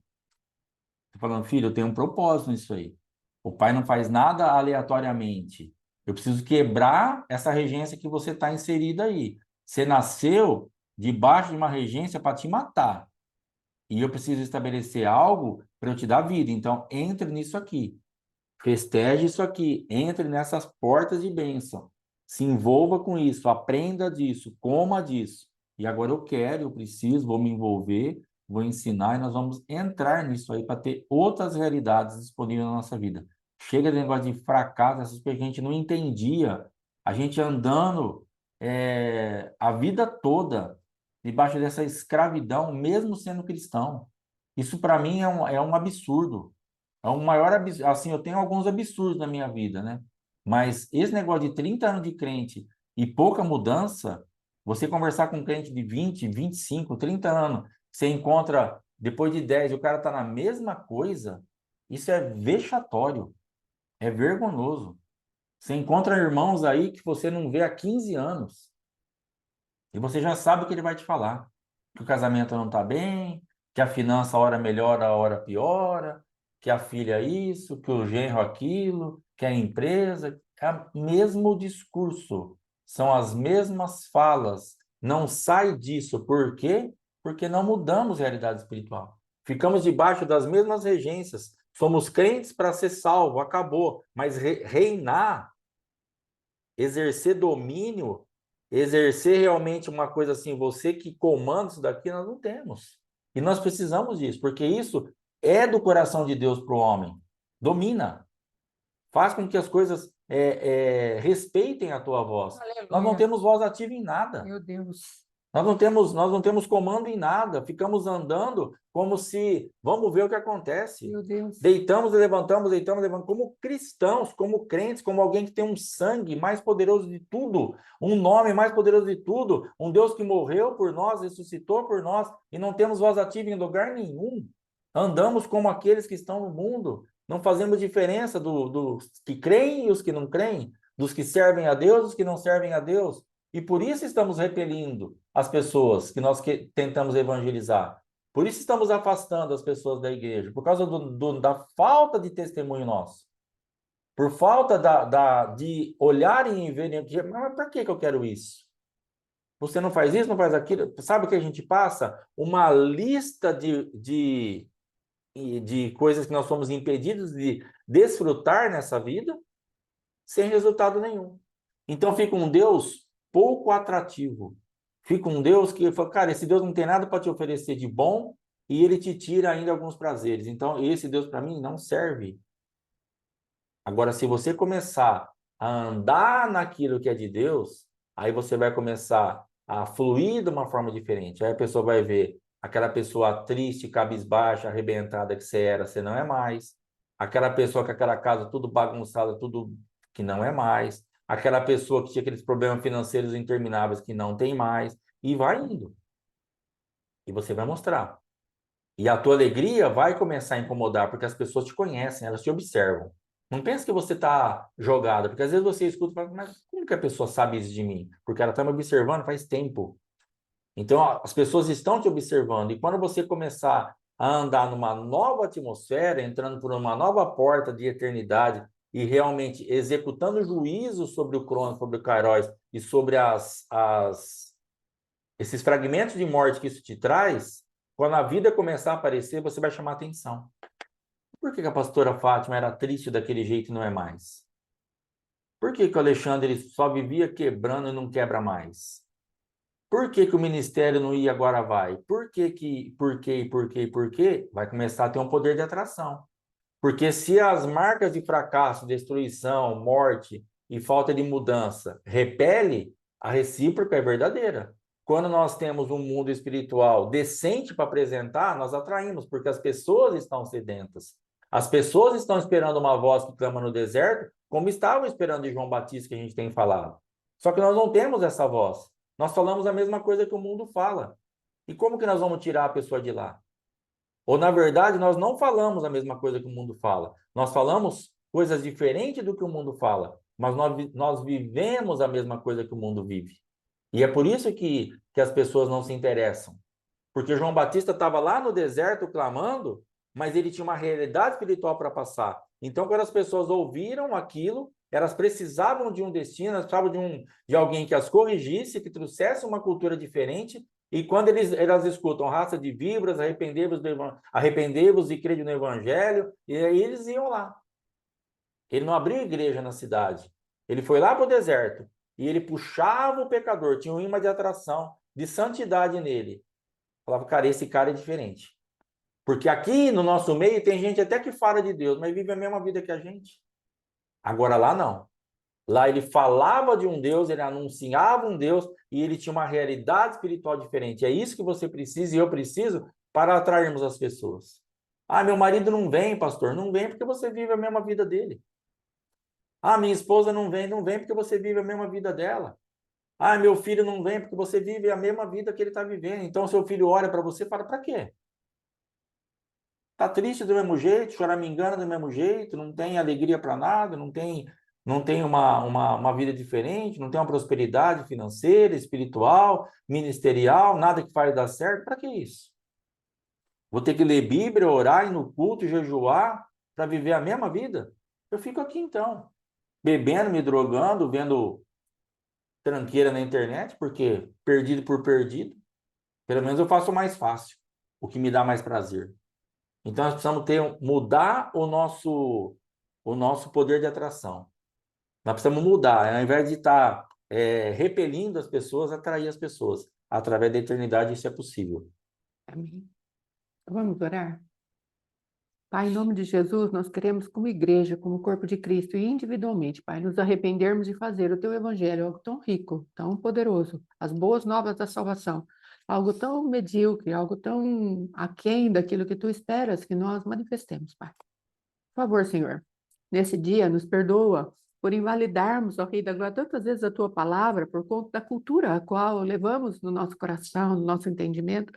Estou falando, filho, eu tenho um propósito nisso aí. O pai não faz nada aleatoriamente. Eu preciso quebrar essa regência que você está inserida aí. Você nasceu debaixo de uma regência para te matar. E eu preciso estabelecer algo para eu te dar vida. Então, entre nisso aqui. Festeje isso aqui. Entre nessas portas de bênção. Se envolva com isso. Aprenda disso. Coma disso. E agora eu quero, eu preciso, vou me envolver, vou ensinar e nós vamos entrar nisso aí para ter outras realidades disponíveis na nossa vida. Chega de negócio de fracasso, essas coisas que a gente não entendia. A gente andando a vida toda debaixo dessa escravidão, mesmo sendo cristão. Isso para mim é um absurdo. É um maior absurdo. Assim, eu tenho alguns absurdos na minha vida, né? Mas esse negócio de 30 anos de crente e pouca mudança, você conversar com um crente de 20, 25, 30 anos, você encontra depois de 10 e o cara está na mesma coisa, isso é vexatório, é vergonhoso. Você encontra irmãos aí que você não vê há 15 anos. E você já sabe o que ele vai te falar. Que o casamento não está bem, que a finança a hora melhora, a hora piora, que a filha isso, que o genro aquilo, que a empresa. É o mesmo discurso, são as mesmas falas. Não sai disso. Por quê? Porque não mudamos a realidade espiritual. Ficamos debaixo das mesmas regências. Somos crentes para ser salvo, acabou. Mas reinar, exercer domínio, exercer realmente uma coisa assim, você que comanda isso daqui, nós não temos. E nós precisamos disso, porque isso é do coração de Deus para o homem. Domina. Faz com que as coisas respeitem a tua voz. Nós não Aleluia. temos voz ativa em nada. Meu Deus. Nós não temos comando em nada, ficamos andando como se, vamos ver o que acontece. Meu Deus. Deitamos e levantamos, como cristãos, como crentes, como alguém que tem um sangue mais poderoso de tudo, um nome mais poderoso de tudo, um Deus que morreu por nós, ressuscitou por nós, e não temos voz ativa em lugar nenhum. Andamos como aqueles que estão no mundo, não fazemos diferença dos que creem e os que não creem, dos que servem a Deus e os que não servem a Deus. E por isso estamos repelindo as pessoas que nós tentamos evangelizar. Por isso estamos afastando as pessoas da igreja, por causa da falta de testemunho nosso. Por falta de olharem e verem, mas para que eu quero isso? Você não faz isso, não faz aquilo. Sabe o que a gente passa? Uma lista de coisas que nós somos impedidos de desfrutar nessa vida, sem resultado nenhum. Então fica um Deus pouco atrativo. Fica um Deus que fala, cara, esse Deus não tem nada para te oferecer de bom e ele te tira ainda alguns prazeres. Então esse Deus para mim não serve. Agora, se você começar a andar naquilo que é de Deus, aí você vai começar a fluir de uma forma diferente. Aí a pessoa vai ver aquela pessoa triste, cabisbaixa, arrebentada que você era, você não é mais. Aquela pessoa com aquela casa tudo bagunçada, tudo que não é mais. Aquela pessoa que tinha aqueles problemas financeiros intermináveis que não tem mais. E vai indo. E você vai mostrar. E a tua alegria vai começar a incomodar, porque as pessoas te conhecem, elas te observam. Não pense que você está jogada, porque às vezes você escuta e fala, mas como que a pessoa sabe isso de mim? Porque ela está me observando faz tempo. Então, ó, as pessoas estão te observando. E quando você começar a andar numa nova atmosfera, entrando por uma nova porta de eternidade e realmente executando juízo sobre o Cronos, sobre o Kairos e sobre esses fragmentos de morte que isso te traz, quando a vida começar a aparecer, você vai chamar atenção. Por que a pastora Fátima era triste daquele jeito e não é mais? Por que o Alexandre ele só vivia quebrando e não quebra mais? Por que o ministério não ia agora vai? Por quê? Vai começar a ter um poder de atração. Porque se as marcas de fracasso, destruição, morte e falta de mudança repele, a recíproca é verdadeira. Quando nós temos um mundo espiritual decente para apresentar, nós atraímos, porque as pessoas estão sedentas. As pessoas estão esperando uma voz que clama no deserto, como estavam esperando de João Batista, que a gente tem falado. Só que nós não temos essa voz. Nós falamos a mesma coisa que o mundo fala. E como que nós vamos tirar a pessoa de lá? Ou, na verdade, nós não falamos a mesma coisa que o mundo fala. Nós falamos coisas diferentes do que o mundo fala, mas nós vivemos a mesma coisa que o mundo vive. E é por isso que as pessoas não se interessam. Porque João Batista estava lá no deserto clamando, mas ele tinha uma realidade espiritual para passar. Então, quando as pessoas ouviram aquilo, elas precisavam de um destino, elas precisavam de alguém que as corrigisse, que trouxesse uma cultura diferente. E quando elas escutam raça de víboras, arrependei-vos e crede no evangelho, e aí eles iam lá. Ele não abriu igreja na cidade. Ele foi lá para o deserto e ele puxava o pecador, tinha um imã de atração, de santidade nele. Falava, cara, esse cara é diferente. Porque aqui no nosso meio tem gente até que fala de Deus, mas vive a mesma vida que a gente. Agora lá não. Lá ele falava de um Deus, ele anunciava um Deus e ele tinha uma realidade espiritual diferente. É isso que você precisa e eu preciso para atrairmos as pessoas. Ah, meu marido não vem, pastor. Não vem porque você vive a mesma vida dele. Ah, minha esposa não vem. Não vem porque você vive a mesma vida dela. Ah, meu filho não vem porque você vive a mesma vida que ele está vivendo. Então, seu filho olha para você e fala, para quê? Tá triste do mesmo jeito, choramingando do mesmo jeito, não tem alegria para nada, não tem não tem uma vida diferente, não tem uma prosperidade financeira, espiritual, ministerial, nada que faz dar certo, para que isso? Vou ter que ler Bíblia, orar, ir no culto, jejuar, para viver a mesma vida? Eu fico aqui então, bebendo, me drogando, vendo tranqueira na internet, porque perdido por perdido, pelo menos eu faço o mais fácil, o que me dá mais prazer. Então nós precisamos mudar o nosso poder de atração. Nós precisamos mudar, ao invés de estar repelindo as pessoas, atrair as pessoas. Através da eternidade isso é possível. Amém. Vamos orar? Pai, em nome de Jesus, nós queremos, como igreja, como corpo de Cristo e individualmente, Pai, nos arrependermos de fazer o Teu Evangelho algo tão rico, tão poderoso, as boas novas da salvação, algo tão medíocre, algo tão aquém daquilo que Tu esperas que nós manifestemos, Pai. Por favor, Senhor, nesse dia, nos perdoa por invalidarmos, ó Rei da Glória, tantas vezes a Tua palavra por conta da cultura a qual levamos no nosso coração, no nosso entendimento.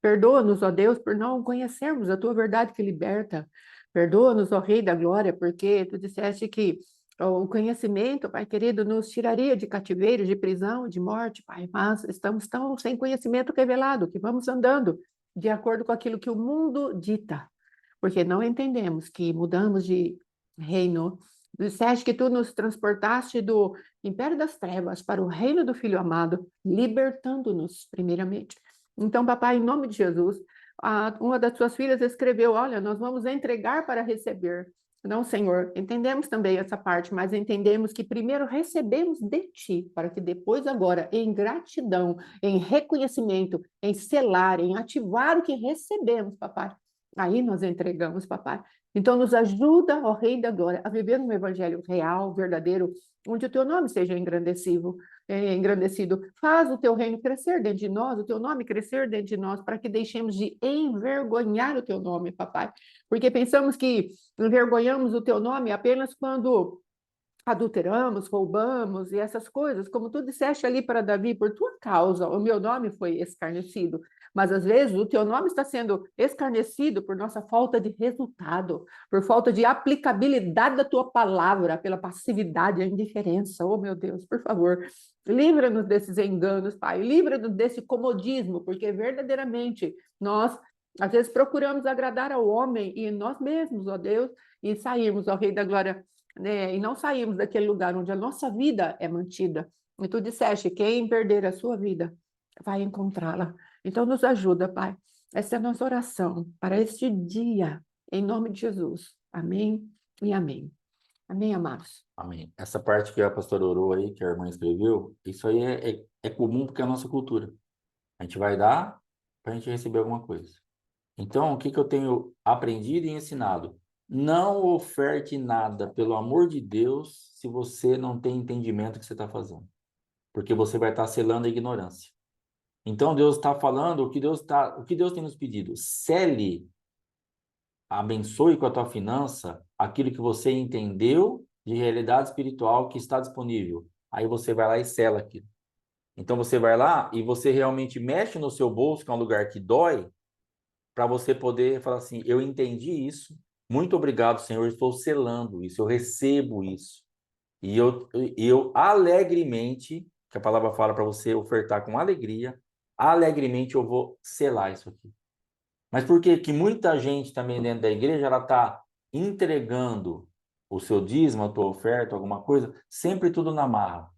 Perdoa-nos, ó Deus, por não conhecermos a tua verdade que liberta. Perdoa-nos, ó Rei da Glória, porque tu disseste que o conhecimento, Pai querido, nos tiraria de cativeiro, de prisão, de morte, Pai, mas estamos tão sem conhecimento revelado que vamos andando de acordo com aquilo que o mundo dita, porque não entendemos que mudamos de reino. Disseste que tu nos transportaste do império das trevas para o reino do Filho amado, libertando-nos, primeiramente. Então, papai, em nome de Jesus, uma das suas filhas escreveu: Olha, nós vamos entregar para receber. Não, Senhor, entendemos também essa parte, mas entendemos que primeiro recebemos de ti, para que depois, agora, em gratidão, em reconhecimento, em selar, em ativar o que recebemos, papai, aí nós entregamos, papai. Então, nos ajuda, ó Rei da Glória, a viver um evangelho real, verdadeiro, onde o teu nome seja engrandecido. Faz o teu reino crescer dentro de nós, o teu nome crescer dentro de nós, para que deixemos de envergonhar o teu nome, papai. Porque pensamos que envergonhamos o teu nome apenas quando adulteramos, roubamos e essas coisas, como tu disseste ali para Davi, por tua causa, o meu nome foi escarnecido. Mas às vezes o teu nome está sendo escarnecido por nossa falta de resultado, por falta de aplicabilidade da tua palavra, pela passividade, a indiferença. Oh, meu Deus, por favor, livra-nos desses enganos, Pai, livra-nos desse comodismo, porque verdadeiramente nós às vezes procuramos agradar ao homem e nós mesmos, ó Deus, e sairmos, ó Rei da Glória, né? E não saímos daquele lugar onde a nossa vida é mantida. E tu disseste, quem perder a sua vida vai encontrá-la. Então nos ajuda, Pai. Essa é a nossa oração para este dia, em nome de Jesus. Amém e amém. Amém, amados. Amém. Essa parte que a pastora orou aí, que a irmã escreveu, isso aí é comum porque é a nossa cultura. A gente vai dar para a gente receber alguma coisa. Então, o que que eu tenho aprendido e ensinado? Não oferte nada, pelo amor de Deus, se você não tem entendimento do que você está fazendo. Porque você vai estar selando a ignorância. Então, Deus está falando o que Deus tem nos pedido. Cele, abençoe com a tua finança aquilo que você entendeu de realidade espiritual que está disponível. Aí você vai lá e sela aquilo. Então, você vai lá e você realmente mexe no seu bolso, que é um lugar que dói, para você poder falar assim: eu entendi isso, muito obrigado, Senhor, eu estou selando isso, eu recebo isso. E eu alegremente, que a palavra fala para você ofertar com alegria, alegremente eu vou selar isso aqui. Mas por que que muita gente também dentro da igreja, ela está entregando o seu dízimo, a tua oferta, alguma coisa, sempre tudo na marra.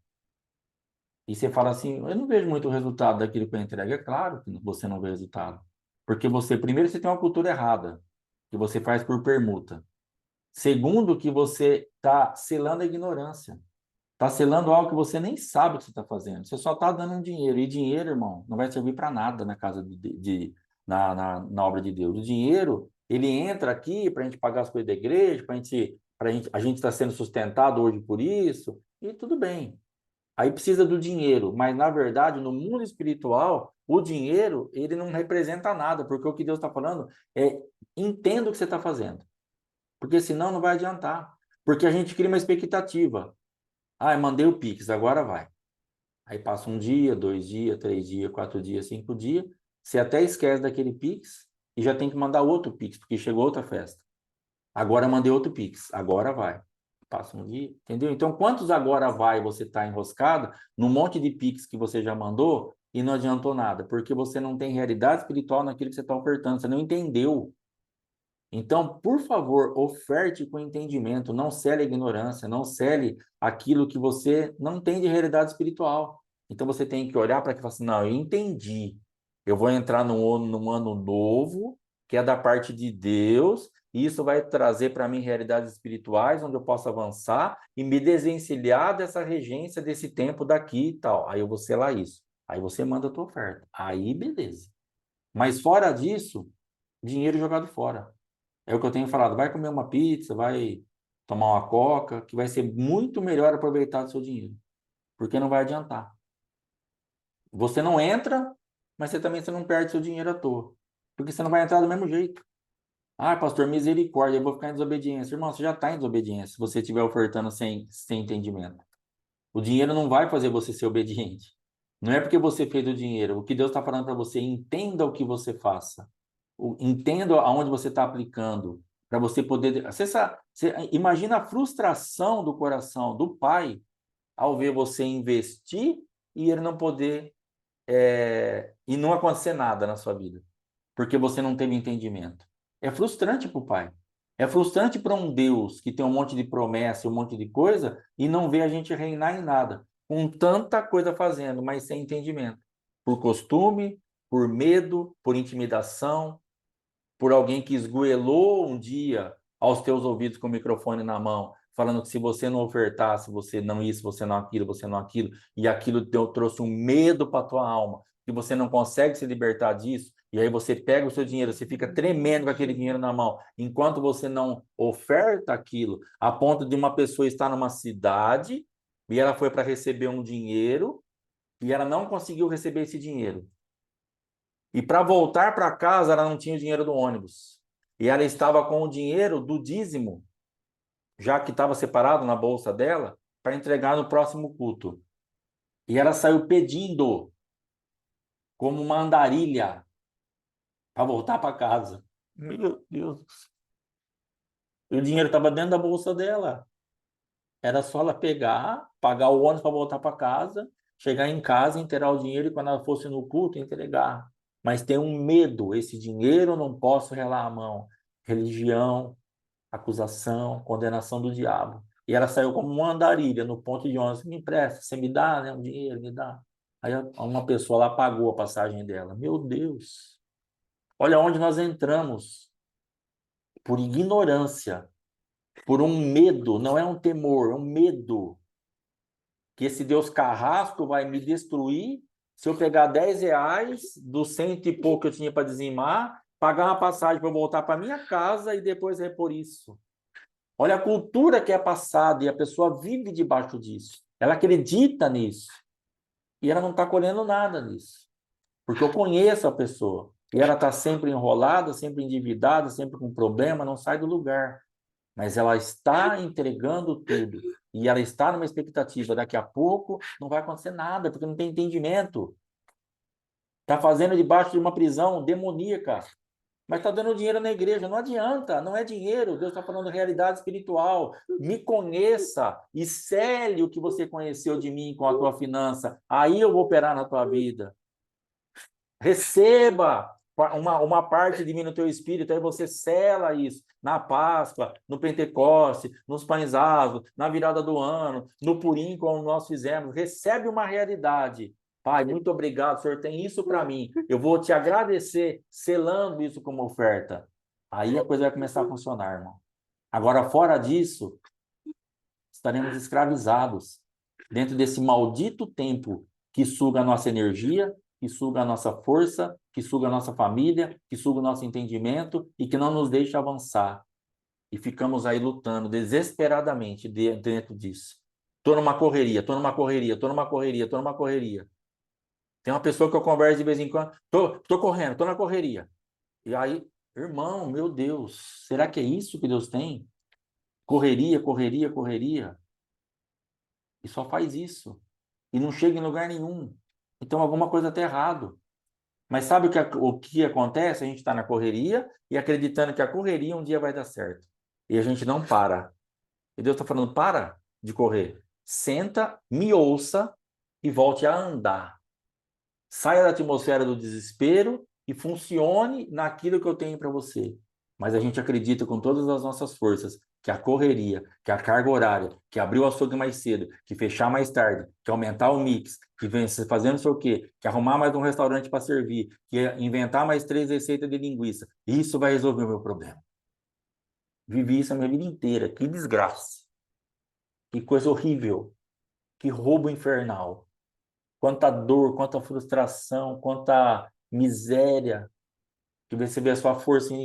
E você fala assim: eu não vejo muito resultado daquilo que eu entrego. É claro que você não vê resultado. Porque primeiro, você tem uma cultura errada, que você faz por permuta. Segundo, que você está selando a ignorância. Está selando algo que você nem sabe o que você está fazendo. Você só está dando um dinheiro. E dinheiro, irmão, não vai servir para nada na casa na obra de Deus. O dinheiro, ele entra aqui para a gente pagar as coisas da igreja, a gente está sendo sustentado hoje por isso, e tudo bem. Aí precisa do dinheiro, mas na verdade, no mundo espiritual, o dinheiro, ele não representa nada, porque o que Deus está falando é: entenda o que você está fazendo, porque senão não vai adiantar. Porque a gente cria uma expectativa. Ah, eu mandei o Pix, agora vai. Aí passa um dia, 2 dias, 3 dias, 4 dias, 5 dias, você até esquece daquele Pix e já tem que mandar outro Pix, porque chegou outra festa. Agora mandei outro Pix, agora vai. passa um dia, entendeu? Então, quantos agora vai você está enroscado num monte de Pix que você já mandou e não adiantou nada? Porque você não tem realidade espiritual naquilo que você está ofertando, você não entendeu. Então, por favor, oferte com entendimento, não cele a ignorância, não cele aquilo que você não tem de realidade espiritual. Então, você tem que olhar para que e falar assim, não, eu entendi. Eu vou entrar num ano novo, que é da parte de Deus, e isso vai trazer para mim realidades espirituais, onde eu posso avançar e me desencilhar dessa regência, desse tempo daqui e tal. Aí eu vou selar isso. Aí você manda a tua oferta. Aí, beleza. Mas fora disso, dinheiro jogado fora. É o que eu tenho falado. Vai comer uma pizza, vai tomar uma coca, que vai ser muito melhor aproveitar o seu dinheiro. Porque não vai adiantar. Você não entra, mas você não perde seu dinheiro à toa. Porque você não vai entrar do mesmo jeito. Ah, pastor, misericórdia, eu vou ficar em desobediência. Irmão, você já está em desobediência se você estiver ofertando sem entendimento. O dinheiro não vai fazer você ser obediente. Não é porque você fez o dinheiro. O que Deus está falando para você, entenda o que você faça. Entenda aonde você está aplicando, para você poder. Você imagina a frustração do coração do pai ao ver você investir e ele não poder, e não acontecer nada na sua vida, porque você não teve entendimento. É frustrante para o pai. É frustrante para um Deus que tem um monte de promessa e um monte de coisa e não vê a gente reinar em nada, com tanta coisa fazendo, mas sem entendimento. Por costume, por medo, por intimidação, por alguém que esgoelou um dia aos teus ouvidos com o microfone na mão, falando que se você não ofertasse, você não isso, você não aquilo, e aquilo trouxe um medo para tua alma, que você não consegue se libertar disso, e aí você pega o seu dinheiro, você fica tremendo com aquele dinheiro na mão, enquanto você não oferta aquilo, a ponto de uma pessoa estar numa cidade, e ela foi para receber um dinheiro, e ela não conseguiu receber esse dinheiro. E para voltar para casa, ela não tinha o dinheiro do ônibus. E ela estava com o dinheiro do dízimo, já que estava separado na bolsa dela, para entregar no próximo culto. E ela saiu pedindo, como uma andarilha, para voltar para casa. Meu Deus. E o dinheiro estava dentro da bolsa dela. Era só ela pegar, pagar o ônibus para voltar para casa, chegar em casa, inteirar o dinheiro e quando ela fosse no culto, entregar. Mas tem um medo, esse dinheiro eu não posso relar a mão. Religião, acusação, condenação do diabo. E ela saiu como uma andarilha no ponto de ônibus. Me empresta, você me dá, né, um dinheiro, me dá. Aí uma pessoa lá pagou a passagem dela. Meu Deus! Olha onde nós entramos. Por ignorância, por um medo, não é um temor, é um medo. Que esse Deus carrasco vai me destruir se eu pegar 10 reais dos cento e pouco que eu tinha para dizimar, pagar uma passagem para voltar para minha casa e depois repor isso. Olha a cultura que é passada e a pessoa vive debaixo disso. Ela acredita nisso. E ela não está colhendo nada nisso. Porque eu conheço a pessoa. E ela está sempre enrolada, sempre endividada, sempre com problema, não sai do lugar. Mas ela está entregando tudo. E ela está numa expectativa. Daqui a pouco não vai acontecer nada, porque não tem entendimento. Está fazendo debaixo de uma prisão demoníaca. Mas está dando dinheiro na igreja. Não adianta, não é dinheiro. Deus está falando realidade espiritual. Me conheça e cele o que você conheceu de mim com a tua finança. Aí eu vou operar na tua vida. Receba uma parte de mim no teu espírito, aí você sela isso na Páscoa, no Pentecoste, nos pães asmos, na virada do ano, no Purim, como nós fizemos. Recebe uma realidade. Pai, muito obrigado, o Senhor tem isso para mim. Eu vou te agradecer, selando isso como oferta. Aí a coisa vai começar a funcionar, irmão. Agora, fora disso, estaremos escravizados dentro desse maldito tempo que suga a nossa energia, que suga a nossa força, que suga a nossa família, que suga o nosso entendimento e que não nos deixa avançar. E ficamos aí lutando desesperadamente dentro disso. Estou numa correria, estou numa correria, estou numa correria, estou numa correria. Tem uma pessoa que eu converso de vez em quando, estou correndo, estou na correria. E aí, irmão, meu Deus, será que é isso que Deus tem? Correria, correria, correria. E só faz isso. E não chega em lugar nenhum. Então alguma coisa está errado. Mas sabe o que acontece? A gente está na correria e acreditando que a correria um dia vai dar certo. E a gente não para. E Deus está falando, para de correr. Senta, me ouça e volte a andar. Saia da atmosfera do desespero e funcione naquilo que eu tenho para você. Mas a gente acredita com todas as nossas forças que a correria, que a carga horária, que abrir o açougue mais cedo, que fechar mais tarde, que aumentar o mix, que fazer não sei o quê, que arrumar mais um restaurante para servir, que inventar mais 3 receitas de linguiça, isso vai resolver o meu problema. Vivi isso a minha vida inteira. Que desgraça. Que coisa horrível. Que roubo infernal. Quanta dor, quanta frustração, quanta miséria, que você vê a sua força indo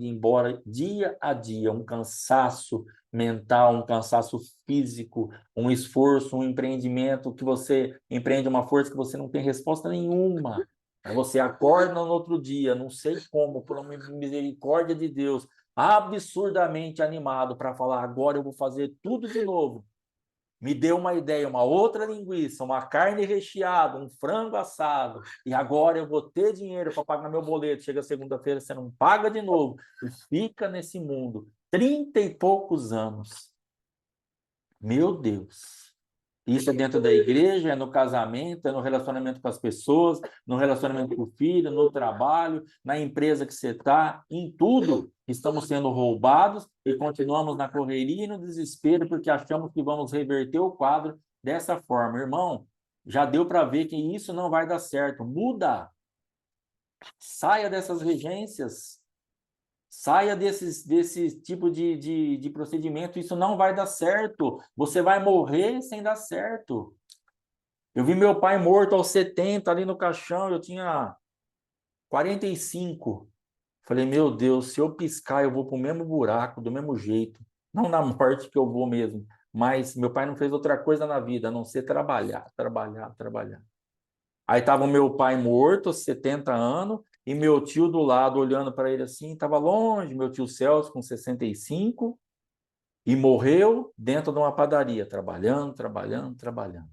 embora, dia a dia, um cansaço mental, um cansaço físico, um esforço, um empreendimento que você empreende uma força que você não tem resposta nenhuma. Aí você acorda no outro dia, não sei como, por uma misericórdia de Deus, absurdamente animado para falar, agora eu vou fazer tudo de novo. Me deu uma ideia, uma outra linguiça, uma carne recheada, um frango assado, e agora eu vou ter dinheiro para pagar meu boleto. Chega segunda-feira, você não paga de novo, e fica nesse mundo 30 e poucos anos. Meu Deus. Isso é dentro da igreja, é no casamento, é no relacionamento com as pessoas, no relacionamento com o filho, no trabalho, na empresa que você está, em tudo. Estamos sendo roubados e continuamos na correria e no desespero porque achamos que vamos reverter o quadro dessa forma. Irmão, já deu para ver que isso não vai dar certo. Muda. Saia dessas regências. Saia desse tipo de procedimento. Isso não vai dar certo. Você vai morrer sem dar certo. Eu vi meu pai morto aos 70 ali no caixão, eu tinha 45. Falei, meu Deus, se eu piscar, eu vou para o mesmo buraco, do mesmo jeito. Não na morte que eu vou mesmo. Mas meu pai não fez outra coisa na vida, a não ser trabalhar, trabalhar, trabalhar. Aí estava o meu pai morto, aos 70 anos, e meu tio do lado, olhando para ele assim, estava longe, meu tio Celso, com 65, e morreu dentro de uma padaria, trabalhando, trabalhando, trabalhando.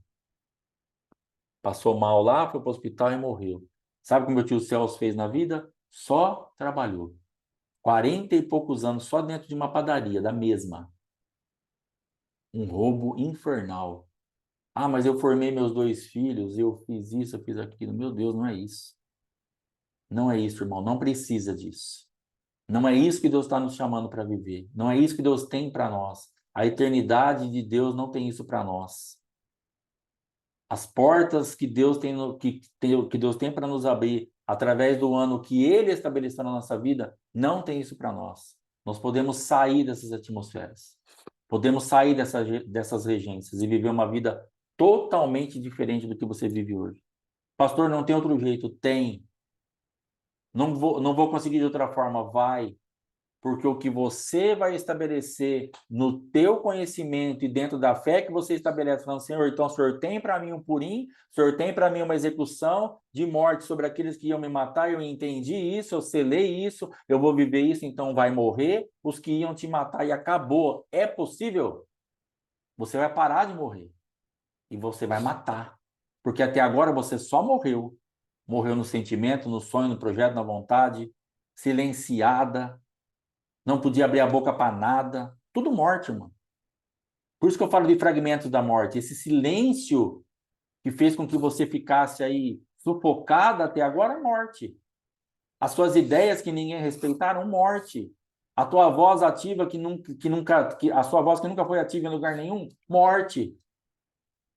Passou mal lá, foi para o hospital e morreu. Sabe o que meu tio Celso fez na vida? Só trabalhou. 40 e poucos anos só dentro de uma padaria, da mesma. Um roubo infernal. Ah, mas eu formei meus 2 filhos, eu fiz isso, eu fiz aquilo. Meu Deus, não é isso. Não é isso, irmão. Não precisa disso. Não é isso que Deus está nos chamando para viver. Não é isso que Deus tem para nós. A eternidade de Deus não tem isso para nós. As portas que Deus tem, que Deus tem para nos abrir através do ano que Ele estabeleceu na nossa vida, não tem isso para nós. Nós podemos sair dessas atmosferas, podemos sair dessas regências e viver uma vida totalmente diferente do que você vive hoje. Pastor, não tem outro jeito? Tem. Não vou conseguir de outra forma? Vai. Porque o que você vai estabelecer no teu conhecimento e dentro da fé que você estabelece, falando, Senhor, então o Senhor tem para mim um purim, o Senhor tem para mim uma execução de morte sobre aqueles que iam me matar, eu entendi isso, eu selei isso, eu vou viver isso, então vai morrer os que iam te matar e acabou. É possível? Você vai parar de morrer e você vai matar. Porque até agora você só morreu. Morreu no sentimento, no sonho, no projeto, na vontade, silenciada, não podia abrir a boca para nada, tudo morte, mano. Por isso que eu falo de fragmentos da morte, esse silêncio que fez com que você ficasse aí sufocada até agora, morte. As suas ideias que ninguém respeitaram, morte. A tua voz ativa a sua voz que nunca foi ativa em lugar nenhum, morte.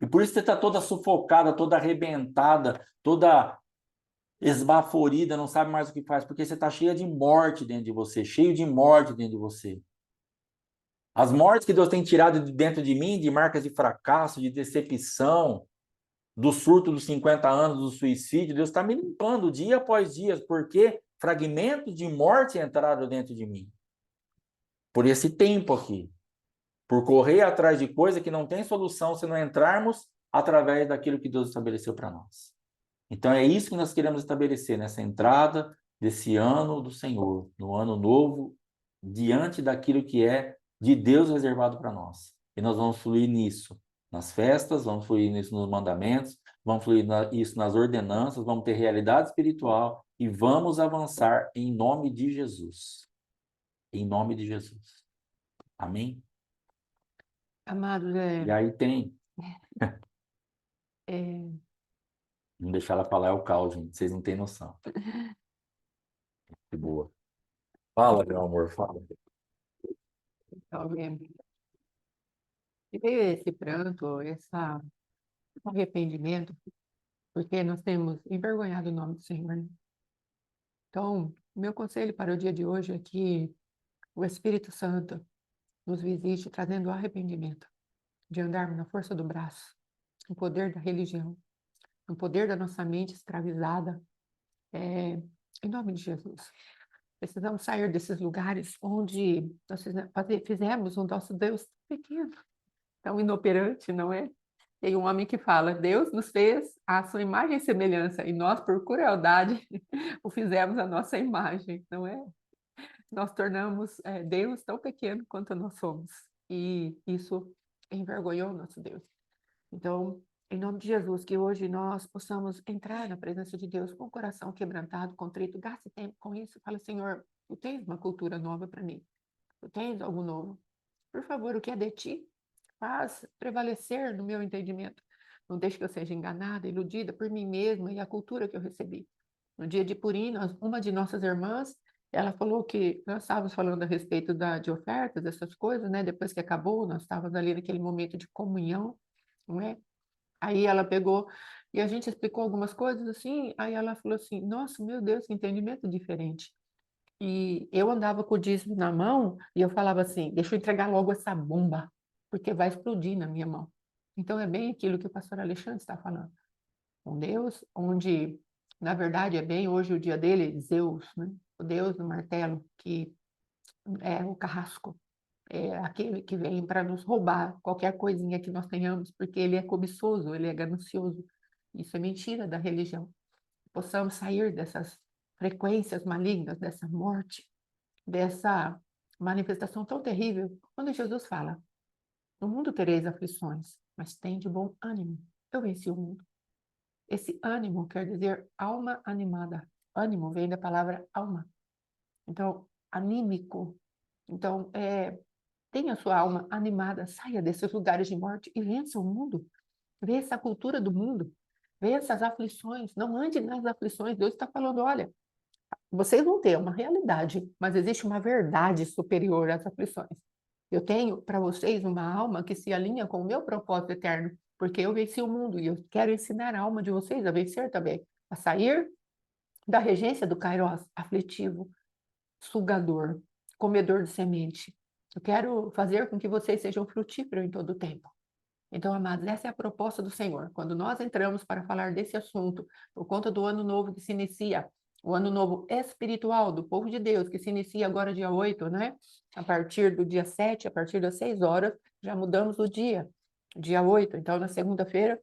E por isso você está toda sufocada, toda arrebentada, toda esbaforida, não sabe mais o que faz, porque você está cheia de morte dentro de você, cheio de morte dentro de você. As mortes que Deus tem tirado de dentro de mim, de marcas de fracasso, de decepção, do surto dos 50 anos, do suicídio, Deus está me limpando dia após dia, porque fragmentos de morte entraram dentro de mim. Por esse tempo aqui. Por correr atrás de coisa que não tem solução se não entrarmos através daquilo que Deus estabeleceu para nós. Então é isso que nós queremos estabelecer nessa entrada desse ano do Senhor, no ano novo, diante daquilo que é de Deus reservado para nós. E nós vamos fluir nisso, nas festas, vamos fluir nisso nos mandamentos, vamos fluir isso nas ordenanças, vamos ter realidade espiritual e vamos avançar em nome de Jesus. Em nome de Jesus. Amém? Amados, E aí tem, é, não deixar ela falar é o caos, gente. Vocês não têm noção. Que boa. Fala, meu amor, fala. é, e veio esse pranto, esse arrependimento, porque nós temos envergonhado o nome do Senhor, né? Então, meu conselho para o dia de hoje é que o Espírito Santo nos visite trazendo arrependimento, de andarmos na força do braço, no poder da religião, no poder da nossa mente escravizada, em nome de Jesus. Precisamos sair desses lugares onde nós fizemos o nosso Deus pequeno, tão inoperante, não é? Tem um homem que fala: Deus nos fez à sua imagem e semelhança, e nós, por crueldade, o fizemos à nossa imagem, não é? Nós tornamos Deus tão pequeno quanto nós somos, e isso envergonhou o nosso Deus. Então, em nome de Jesus, que hoje nós possamos entrar na presença de Deus com o coração quebrantado, contrito, gaste tempo com isso, fala: Senhor, tu tens uma cultura nova para mim, tu tens algo novo. Por favor, o que é de ti, faz prevalecer no meu entendimento. Não deixe que eu seja enganada, iludida por mim mesma e a cultura que eu recebi. No dia de Purim, uma de nossas irmãs, ela falou que nós estávamos falando a respeito de ofertas, essas coisas, né? Depois que acabou, nós estávamos ali naquele momento de comunhão, não é? Aí ela pegou e a gente explicou algumas coisas assim, aí ela falou assim: Nossa, meu Deus, que entendimento diferente. E eu andava com o dízimo na mão e eu falava assim: deixa eu entregar logo essa bomba, porque vai explodir na minha mão. Então é bem aquilo que o pastor Alexandre está falando. Um Deus onde, na verdade, é bem hoje o dia dele, Zeus, né? O Deus do martelo, que é o carrasco, é aquele que vem para nos roubar qualquer coisinha que nós tenhamos, porque ele é cobiçoso, ele é ganancioso. Isso é mentira da religião. Possamos sair dessas frequências malignas, dessa morte, dessa manifestação tão terrível, quando Jesus fala: no mundo tereis aflições, mas tende bom ânimo. Eu venci o mundo. Esse ânimo quer dizer alma animada. Ânimo vem da palavra alma. Então, anímico. Então, tenha a sua alma animada, saia desses lugares de morte e vença o mundo. Vença a cultura do mundo. Vença as aflições. Não ande nas aflições. Deus está falando: olha, vocês vão ter uma realidade, mas existe uma verdade superior às aflições. Eu tenho para vocês uma alma que se alinha com o meu propósito eterno, porque eu venci o mundo e eu quero ensinar a alma de vocês a vencer também, a sair da regência do Kairos aflitivo, sugador, comedor de semente. Eu quero fazer com que vocês sejam frutíferos em todo o tempo. Então, amados, essa é a proposta do Senhor. Quando nós entramos para falar desse assunto, por conta do ano novo que se inicia, o ano novo espiritual do povo de Deus, que se inicia agora dia 8, né? A partir do dia 7, a partir das 6 horas, já mudamos o dia 8. Então, na segunda-feira,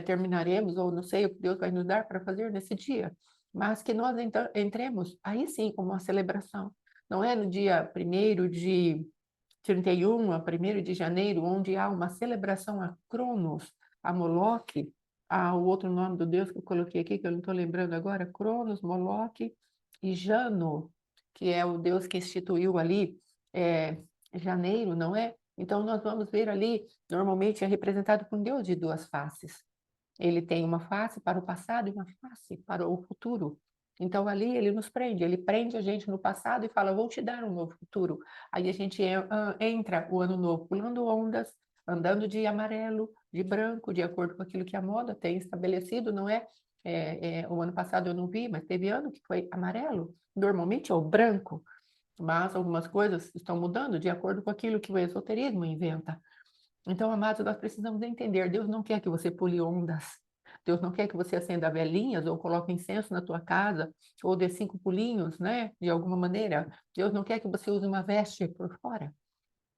terminaremos, ou não sei o que Deus vai nos dar para fazer nesse dia. Mas que nós entremos aí sim com uma celebração. Não é no dia 1º de 31 a 1º de janeiro, onde há uma celebração a Cronos, a Moloque, o outro nome do deus que eu coloquei aqui, que eu não estou lembrando agora, Cronos, Moloque e Jano, que é o deus que instituiu ali janeiro, não é? Então, nós vamos ver ali, normalmente é representado por um deus de duas faces. Ele tem uma face para o passado e uma face para o futuro. Então, ali ele nos prende, ele prende a gente no passado e fala: vou te dar um novo futuro. Aí a gente entra o ano novo pulando ondas, andando de amarelo, de branco, de acordo com aquilo que a moda tem estabelecido, não é? O ano passado eu não vi, mas teve ano que foi amarelo. Normalmente é o branco, mas algumas coisas estão mudando de acordo com aquilo que o esoterismo inventa. Então, amados, nós precisamos entender: Deus não quer que você pule ondas. Deus não quer que você acenda velinhas ou coloque incenso na tua casa ou dê 5 pulinhos, né? De alguma maneira. Deus não quer que você use uma veste por fora.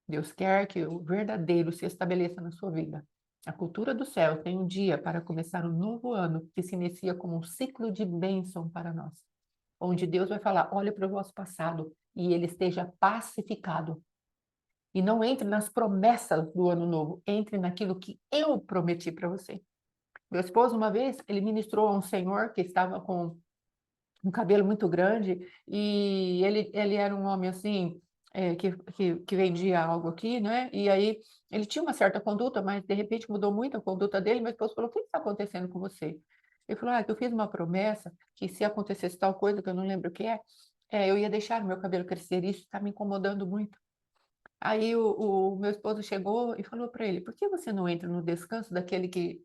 Deus quer que o verdadeiro se estabeleça na sua vida. A cultura do céu tem um dia para começar um novo ano que se inicia como um ciclo de bênção para nós, onde Deus vai falar: olha para o vosso passado e ele esteja pacificado. E não entre nas promessas do ano novo, entre naquilo que eu prometi para você. Meu esposo, uma vez, ele ministrou a um senhor que estava com um cabelo muito grande e ele era um homem assim, que vendia algo aqui, né? E aí ele tinha uma certa conduta, mas de repente mudou muito a conduta dele. Meu esposo falou: o que está acontecendo com você? Ele falou: que eu fiz uma promessa que se acontecesse tal coisa, que eu não lembro o que eu ia deixar o meu cabelo crescer. Isso está me incomodando muito. Aí o meu esposo chegou e falou para ele: por que você não entra no descanso daquele que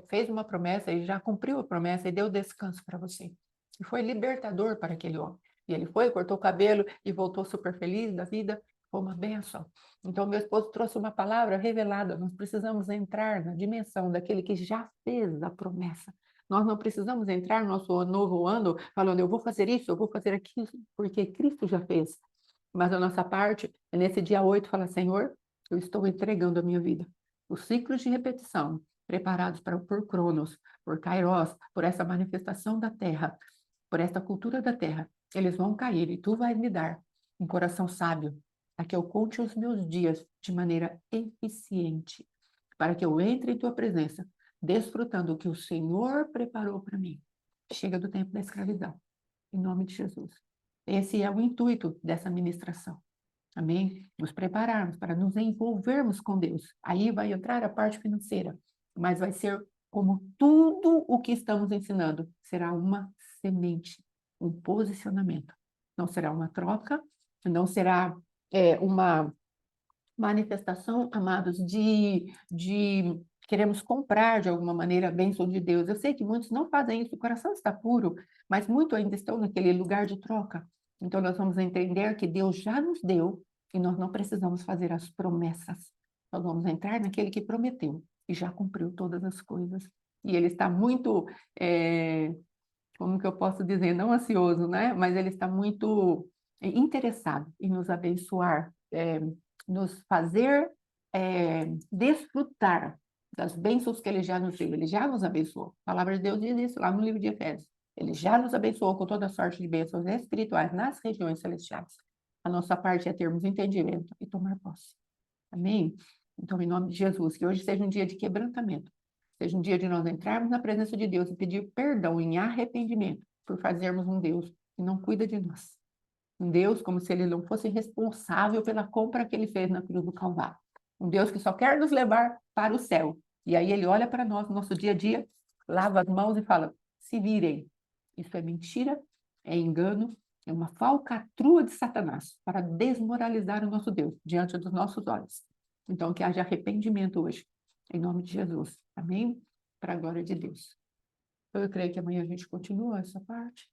fez uma promessa e já cumpriu a promessa e deu descanso para você? E foi libertador para aquele homem. E ele foi, cortou o cabelo e voltou super feliz da vida. Foi uma benção. Então, meu esposo trouxe uma palavra revelada. Nós precisamos entrar na dimensão daquele que já fez a promessa. Nós não precisamos entrar no nosso novo ano falando: eu vou fazer isso, eu vou fazer aquilo, porque Cristo já fez. Mas a nossa parte é nesse dia 8 falar: Senhor, eu estou entregando a minha vida. Os ciclos de repetição preparados por Cronos, por Kairos, por essa manifestação da Terra, por esta cultura da Terra, eles vão cair e tu vais me dar um coração sábio, para que eu conte os meus dias de maneira eficiente, para que eu entre em tua presença, desfrutando o que o Senhor preparou para mim. Chega do tempo da escravidão, em nome de Jesus. Esse é o intuito dessa ministração. Amém? Nos prepararmos para nos envolvermos com Deus. Aí vai entrar a parte financeira, mas vai ser como tudo o que estamos ensinando, será uma semente, um posicionamento. Não será uma troca, não será uma manifestação, amados, de queremos comprar de alguma maneira a bênção de Deus. Eu sei que muitos não fazem isso, o coração está puro, mas muitos ainda estão naquele lugar de troca. Então, nós vamos entender que Deus já nos deu e nós não precisamos fazer as promessas. Nós vamos entrar naquele que prometeu e já cumpriu todas as coisas. E ele está muito, como que eu posso dizer, não ansioso, né? Mas ele está muito interessado em nos abençoar, nos fazer desfrutar das bênçãos que ele já nos deu. Ele já nos abençoou. A palavra de Deus diz isso lá no livro de Efésios. Ele já nos abençoou com toda sorte de bênçãos espirituais nas regiões celestiais. A nossa parte é termos entendimento e tomar posse. Amém? Então, em nome de Jesus, que hoje seja um dia de quebrantamento. Seja um dia de nós entrarmos na presença de Deus e pedir perdão em arrependimento por fazermos um Deus que não cuida de nós. Um Deus como se ele não fosse responsável pela compra que ele fez na cruz do Calvário. Um Deus que só quer nos levar para o céu. E aí ele olha para nós no nosso dia a dia, lava as mãos e fala: se virem. Isso é mentira, é engano, é uma falcatrua de Satanás para desmoralizar o nosso Deus diante dos nossos olhos. Então, que haja arrependimento hoje, em nome de Jesus. Amém? Para a glória de Deus. Eu creio que amanhã a gente continua essa parte.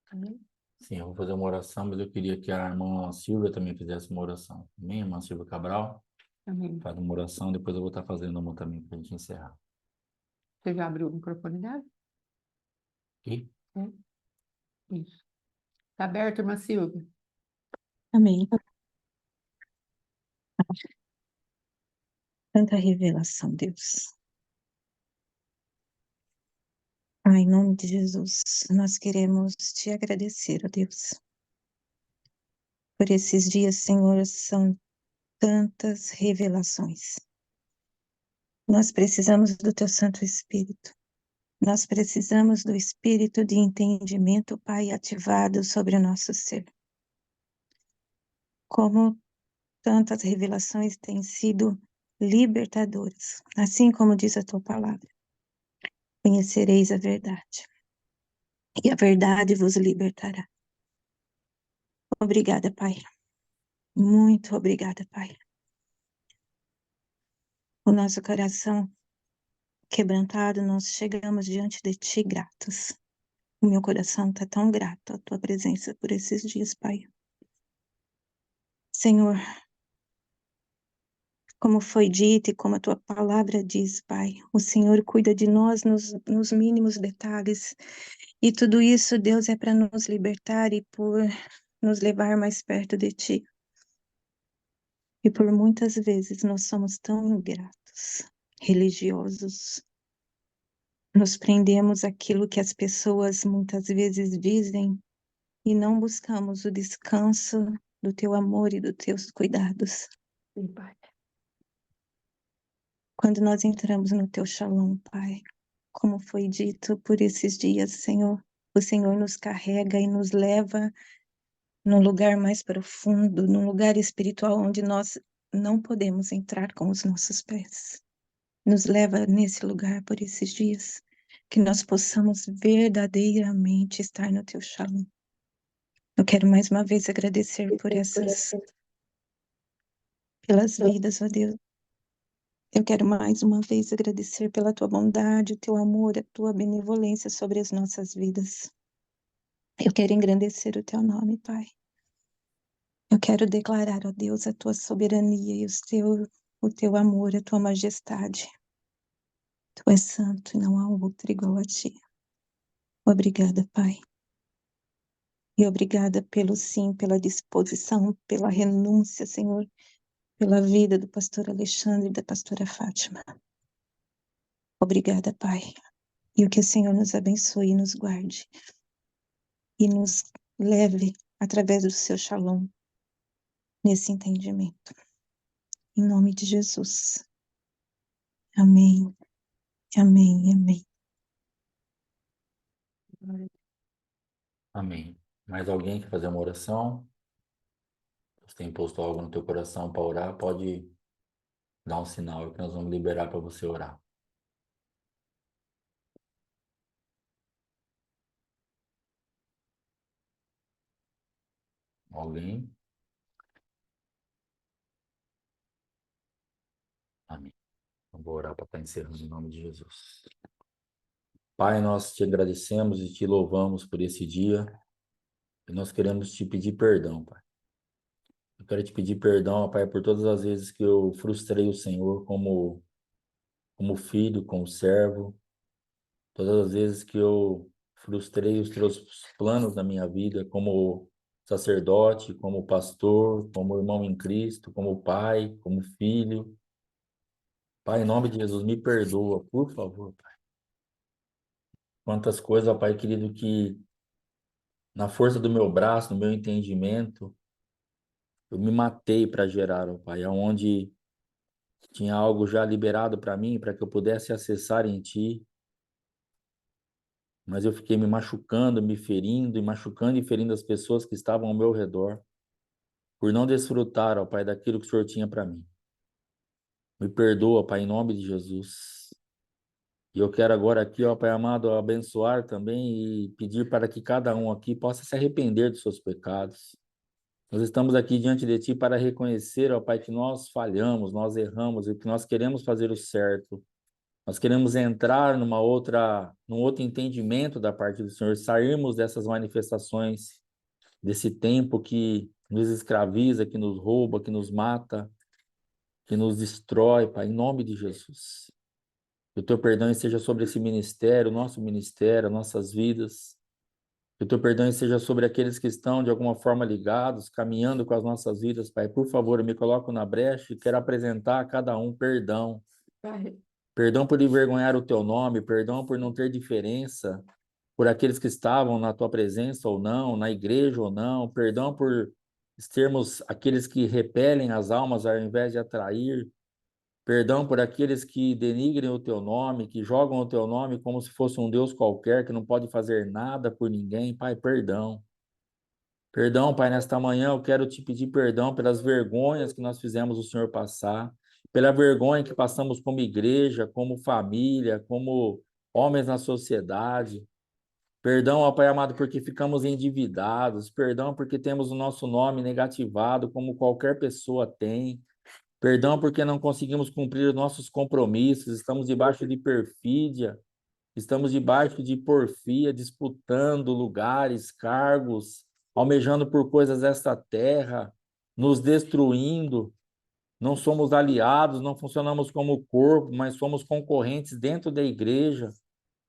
Amém? Sim, eu vou fazer uma oração, mas eu queria que a irmã Silvia também fizesse uma oração. Amém, irmã Silvia Cabral? Amém. Faz uma oração, depois eu vou estar fazendo uma também para a gente encerrar. Você já abriu o microfone dela? Ok? É? Isso. Está aberto, irmã Silvia? Amém. Tanta revelação, Deus. Pai, em nome de Jesus, nós queremos te agradecer, ó Deus, por esses dias, Senhor, são tantas revelações. Nós precisamos do teu Santo Espírito. Nós precisamos do Espírito de entendimento, Pai, ativado sobre o nosso ser. Como tantas revelações têm sido libertadoras, assim como diz a tua palavra. Conhecereis a verdade, e a verdade vos libertará. Obrigada, Pai. Muito obrigada, Pai. O nosso coração quebrantado, nós chegamos diante de Ti gratos. O meu coração está tão grato à Tua presença por esses dias, Pai. Senhor, como foi dito e como a Tua palavra diz, Pai, o Senhor cuida de nós nos mínimos detalhes. E tudo isso, Deus, é para nos libertar e por nos levar mais perto de Ti. E por muitas vezes nós somos tão ingratos, religiosos. Nos prendemos àquilo que as pessoas muitas vezes dizem e não buscamos o descanso do teu amor e dos teus cuidados. Sim, Pai. Quando nós entramos no teu shalom, Pai, como foi dito por esses dias, Senhor, o Senhor nos carrega e nos leva num lugar mais profundo, num lugar espiritual onde nós não podemos entrar com os nossos pés. Nos leva nesse lugar por esses dias, que nós possamos verdadeiramente estar no teu shalom. Eu quero mais uma vez agradecer pelas vidas, ó Deus. Eu quero mais uma vez agradecer pela tua bondade, o teu amor, a tua benevolência sobre as nossas vidas. Eu quero engrandecer o teu nome, Pai. Eu quero declarar, ó Deus, a tua soberania e o teu amor, a tua majestade. Tu és santo e não há outro igual a ti. Obrigada, Pai. E obrigada pelo sim, pela disposição, pela renúncia, Senhor, pela vida do pastor Alexandre e da pastora Fátima. Obrigada, Pai. E o que o Senhor nos abençoe e nos guarde. E nos leve, através do seu shalom, nesse entendimento. Em nome de Jesus. Amém. Amém. Amém. Amém. Mais alguém quer fazer uma oração? Se tem posto algo no teu coração para orar, pode dar um sinal que nós vamos liberar para você orar. Alguém? Amém. Eu vou orar para estar encerrando em nome de Jesus. Pai, nós te agradecemos e te louvamos por esse dia. E nós queremos te pedir perdão, Pai. Eu quero te pedir perdão, Pai, por todas as vezes que eu frustrei o Senhor como filho, como servo. Todas as vezes que eu frustrei os teus planos na minha vida, como sacerdote, como pastor, como irmão em Cristo, como pai, como filho. Pai, em nome de Jesus, me perdoa, por favor, Pai. Quantas coisas, ó Pai querido, que na força do meu braço, no meu entendimento, eu me matei para gerar, ó Pai, aonde tinha algo já liberado para mim, para que eu pudesse acessar em Ti, mas eu fiquei me machucando, me ferindo, e machucando e ferindo as pessoas que estavam ao meu redor, por não desfrutar, ó Pai, daquilo que o Senhor tinha para mim. Me perdoa, Pai, em nome de Jesus. E eu quero agora aqui, ó Pai amado, abençoar também e pedir para que cada um aqui possa se arrepender dos seus pecados. Nós estamos aqui diante de Ti para reconhecer, ó Pai, que nós falhamos, nós erramos e que nós queremos fazer o certo. Nós queremos entrar num outro entendimento da parte do Senhor, sairmos dessas manifestações, desse tempo que nos escraviza, que nos rouba, que nos mata, que nos destrói, Pai, em nome de Jesus. Que o Teu perdão esteja sobre esse ministério, nosso ministério, nossas vidas. Que o Teu perdão esteja sobre aqueles que estão de alguma forma ligados, caminhando com as nossas vidas, Pai. Por favor, eu me coloco na brecha e quero apresentar a cada um perdão. Pai, Perdão por envergonhar o Teu nome, perdão por não ter diferença, por aqueles que estavam na Tua presença ou não, na igreja ou não, perdão por sermos aqueles que repelem as almas ao invés de atrair, perdão por aqueles que denigrem o Teu nome, que jogam o Teu nome como se fosse um Deus qualquer, que não pode fazer nada por ninguém. Pai, perdão. Perdão, Pai, nesta manhã eu quero te pedir perdão pelas vergonhas que nós fizemos o Senhor passar, pela vergonha que passamos como igreja, como família, como homens na sociedade. Perdão, ó Pai amado, porque ficamos endividados. Perdão porque temos o nosso nome negativado, como qualquer pessoa tem. Perdão porque não conseguimos cumprir os nossos compromissos. Estamos debaixo de perfídia. Estamos debaixo de porfia, disputando lugares, cargos, almejando por coisas desta terra, nos destruindo. Não somos aliados, não funcionamos como corpo, mas somos concorrentes dentro da igreja,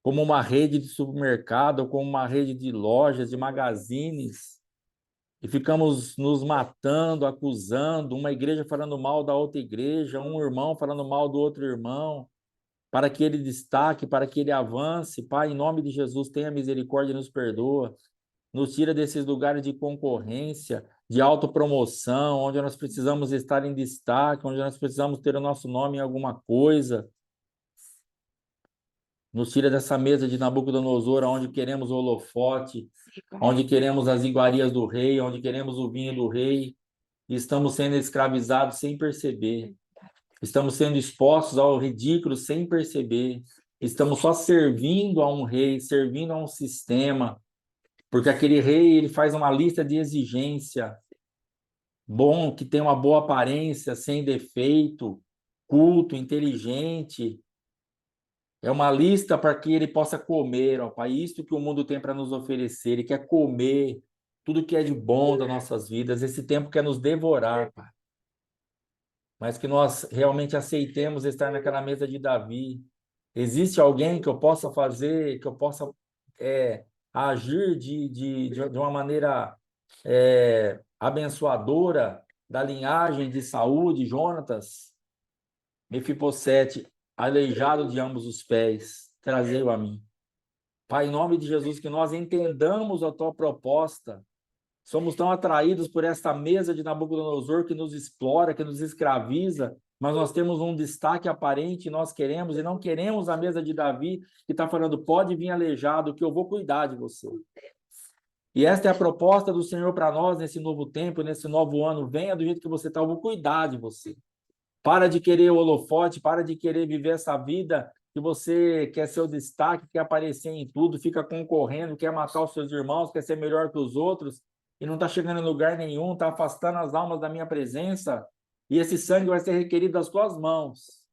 como uma rede de supermercado, como uma rede de lojas, de magazines, e ficamos nos matando, acusando, uma igreja falando mal da outra igreja, um irmão falando mal do outro irmão, para que ele destaque, para que ele avance. Pai, em nome de Jesus, tenha misericórdia e nos perdoa. Nos tira desses lugares de concorrência, de autopromoção, onde nós precisamos estar em destaque, onde nós precisamos ter o nosso nome em alguma coisa. Nos tira dessa mesa de Nabucodonosor, onde queremos o holofote, onde queremos as iguarias do rei, onde queremos o vinho do rei, e estamos sendo escravizados sem perceber. Estamos sendo expostos ao ridículo sem perceber. Estamos só servindo a um rei, servindo a um sistema, porque aquele rei ele faz uma lista de exigência, bom, que tem uma boa aparência, sem defeito, culto, inteligente. É uma lista para que ele possa comer, ó Pai, isto que o mundo tem para nos oferecer. Ele quer comer tudo que é de bom das nossas vidas. Esse tempo quer nos devorar, Pai. Mas que nós realmente aceitemos estar naquela mesa de Davi. Existe alguém que eu possa fazer, que eu possa agir de uma maneira abençoadora da linhagem de Saúl, de Jonatas? Mefibosete, aleijado de ambos os pés, trazei-o a mim. Pai, em nome de Jesus, que nós entendamos a tua proposta. Somos tão atraídos por esta mesa de Nabucodonosor que nos explora, que nos escraviza, mas nós temos um destaque aparente, nós queremos, e não queremos a mesa de Davi, que está falando, pode vir aleijado, que eu vou cuidar de você. E esta é a proposta do Senhor para nós nesse novo tempo, nesse novo ano. Venha do jeito que você está, eu vou cuidar de você. Para de querer o holofote, para de querer viver essa vida que você quer ser o destaque, quer aparecer em tudo, fica concorrendo, quer matar os seus irmãos, quer ser melhor que os outros, e não está chegando em lugar nenhum, está afastando as almas da minha presença, e esse sangue vai ser requerido das tuas mãos.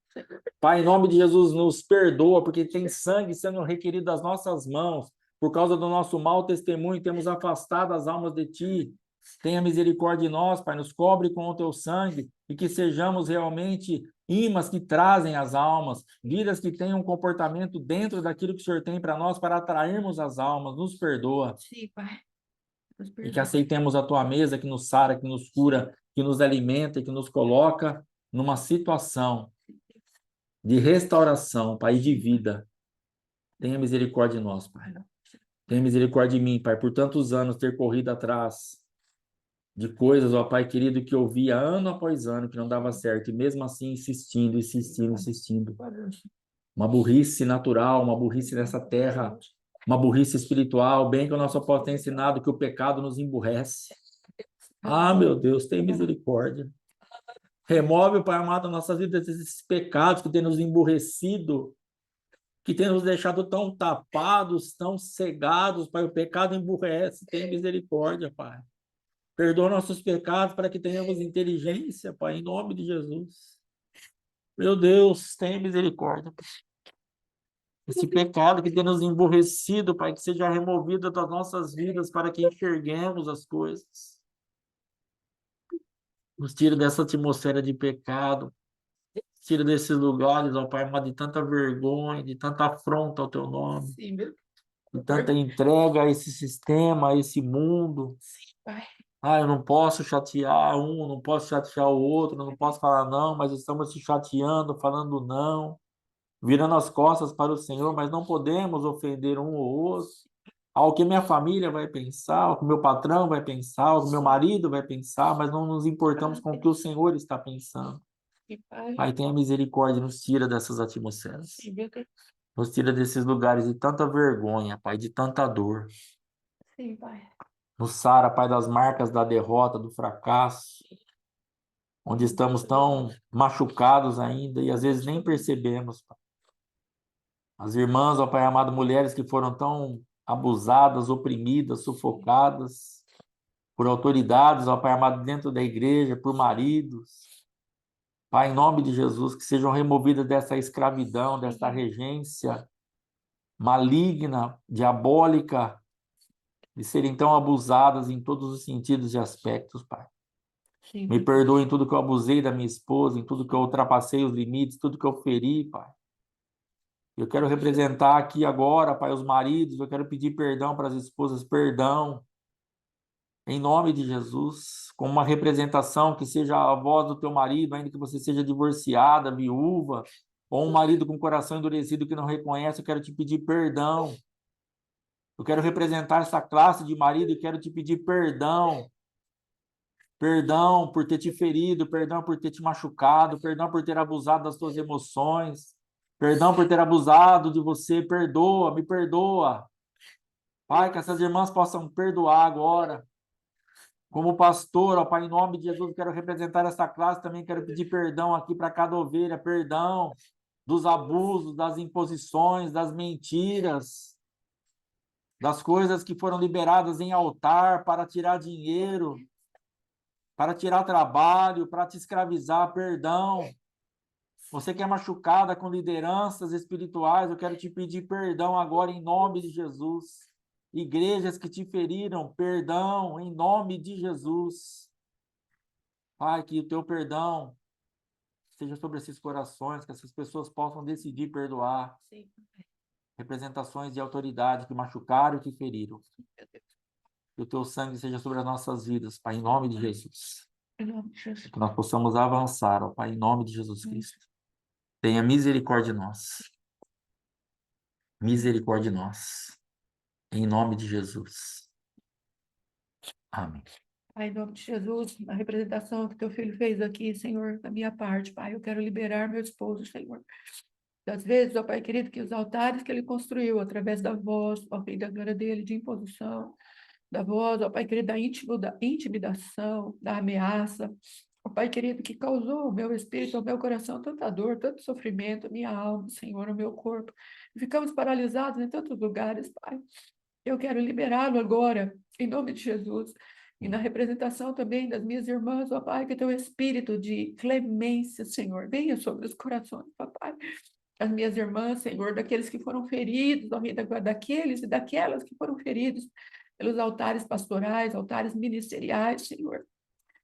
Pai, em nome de Jesus, nos perdoa, porque tem sangue sendo requerido das nossas mãos, por causa do nosso mau testemunho, temos afastado as almas de ti. Tenha misericórdia de nós, Pai, nos cobre com o teu sangue, e que sejamos realmente imãs que trazem as almas, vidas que tenham um comportamento dentro daquilo que o Senhor tem para nós, para atrairmos as almas. Nos perdoa. Sim, Pai. E que aceitemos a tua mesa, que nos sara, que nos cura, que nos alimenta, que nos coloca numa situação de restauração, Pai, de vida. Tenha misericórdia de nós, Pai. Tenha misericórdia de mim, Pai, por tantos anos ter corrido atrás de coisas, ó Pai querido, que eu via ano após ano que não dava certo, e mesmo assim insistindo, insistindo, insistindo. Uma burrice natural, uma burrice nessa terra, uma burrice espiritual, bem que o nosso apóstolo tem ensinado que o pecado nos emburrece. Ah, meu Deus, tem misericórdia. Remove, Pai amado, nas nossas vidas esses pecados que têm nos emburrecido, que têm nos deixado tão tapados, tão cegados, Pai. O pecado emburrece, tem misericórdia, Pai. Perdoa nossos pecados para que tenhamos inteligência, Pai, em nome de Jesus. Meu Deus, tenha misericórdia, Pai. Esse pecado que tem nos emburrecido, Pai, que seja removido das nossas vidas para que enxerguemos as coisas. Nos tira dessa atmosfera de pecado. Tira desses lugares, ó Pai, de tanta vergonha, de tanta afronta ao teu nome. Sim, meu De tanta entrega a esse sistema, a esse mundo. Pai. Ah, eu não posso chatear um, não posso chatear o outro, não posso falar não, mas estamos se chateando, falando não, virando as costas para o Senhor, mas não podemos ofender um ou outro. Ao que minha família vai pensar, ao que meu patrão vai pensar, ao que meu marido vai pensar, mas não nos importamos com o que o Senhor está pensando. Pai, tenha misericórdia, nos tira dessas atmosferas. Nos tira desses lugares de tanta vergonha, Pai, de tanta dor. Sim, Pai. Nos sara, Pai, das marcas da derrota, do fracasso, onde estamos tão machucados ainda e às vezes nem percebemos, Pai. As irmãs, ó Pai amado, mulheres que foram tão abusadas, oprimidas, sufocadas por autoridades, ó Pai amado, dentro da igreja, por maridos. Pai, em nome de Jesus, que sejam removidas dessa escravidão, dessa regência maligna, diabólica, de serem tão abusadas em todos os sentidos e aspectos, Pai. Sim. Me perdoe em tudo que eu abusei da minha esposa, em tudo que eu ultrapassei os limites, tudo que eu feri, Pai. Eu quero representar aqui agora, Pai, os maridos, eu quero pedir perdão para as esposas, perdão, em nome de Jesus, como uma representação que seja a voz do teu marido, ainda que você seja divorciada, viúva, ou um marido com o coração endurecido que não reconhece, eu quero te pedir perdão. Eu quero representar essa classe de marido e quero te pedir perdão. Perdão por ter te ferido, perdão por ter te machucado, perdão por ter abusado das tuas emoções. Perdão por ter abusado de você. Perdoa, me perdoa. Pai, que essas irmãs possam perdoar agora. Como pastor, ó Pai, em nome de Jesus, quero representar essa classe, também quero pedir perdão aqui para cada ovelha, perdão dos abusos, das imposições, das mentiras, das coisas que foram liberadas em altar para tirar dinheiro, para tirar trabalho, para te escravizar, perdão. Você que é machucada com lideranças espirituais, eu quero te pedir perdão agora em nome de Jesus. Igrejas que te feriram, perdão em nome de Jesus. Pai, que o teu perdão seja sobre esses corações, que essas pessoas possam decidir perdoar. Sim. Representações de autoridade que machucaram e que feriram. Que o teu sangue seja sobre as nossas vidas, Pai, em nome de Jesus. Em nome de Jesus. Que nós possamos avançar, ó Pai, em nome de Jesus Cristo. Tenha misericórdia de nós. Misericórdia de nós. Em nome de Jesus. Amém. Pai, em nome de Jesus, a representação que teu filho fez aqui, Senhor, da minha parte, Pai, eu quero liberar meu esposo, Senhor. Das vezes, ó Pai querido, que os altares que ele construiu através da voz, ó Filho da glória dele, de imposição, da voz, ó Pai querido, da intimidação, da ameaça, ó Pai querido, que causou ao meu espírito, ao meu coração, tanta dor, tanto sofrimento, a minha alma, Senhor, o meu corpo. Ficamos paralisados em tantos lugares, Pai. Eu quero liberá-lo agora, em nome de Jesus. E na representação também das minhas irmãs, ó Pai, que teu espírito de clemência, Senhor, venha sobre os corações, papai. As minhas irmãs, Senhor, daqueles que foram feridos, ó Rei da Glória, daqueles e daquelas que foram feridos pelos altares pastorais, altares ministeriais, Senhor.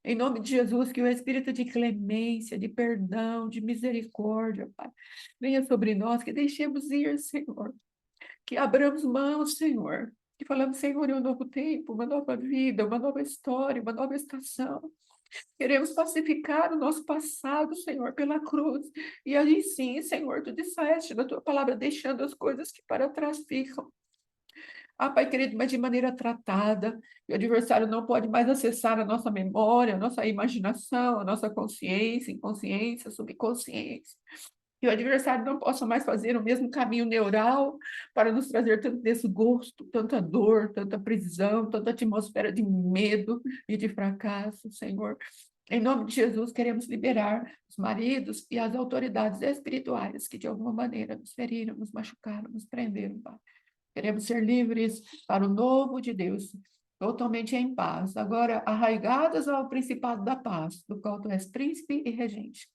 Em nome de Jesus, que o espírito de clemência, de perdão, de misericórdia, Pai, venha sobre nós, que deixemos ir, Senhor. Que abramos mãos, Senhor. Que falamos, Senhor, é um novo tempo, uma nova vida, uma nova história, uma nova estação. Queremos pacificar o nosso passado, Senhor, pela cruz. E aí sim, Senhor, tu disseste na tua palavra, deixando as coisas que para trás ficam. Ah, Pai querido, mas de maneira tratada. O adversário não pode mais acessar a nossa memória, a nossa imaginação, a nossa consciência, inconsciência, subconsciência. Que o adversário não possa mais fazer o mesmo caminho neural para nos trazer tanto desgosto, tanta dor, tanta prisão, tanta atmosfera de medo e de fracasso, Senhor. Em nome de Jesus, queremos liberar os maridos e as autoridades espirituais que, de alguma maneira, nos feriram, nos machucaram, nos prenderam, Pai. Queremos ser livres para o novo de Deus, totalmente em paz, agora arraigadas ao principado da paz, do qual tu és príncipe e regente.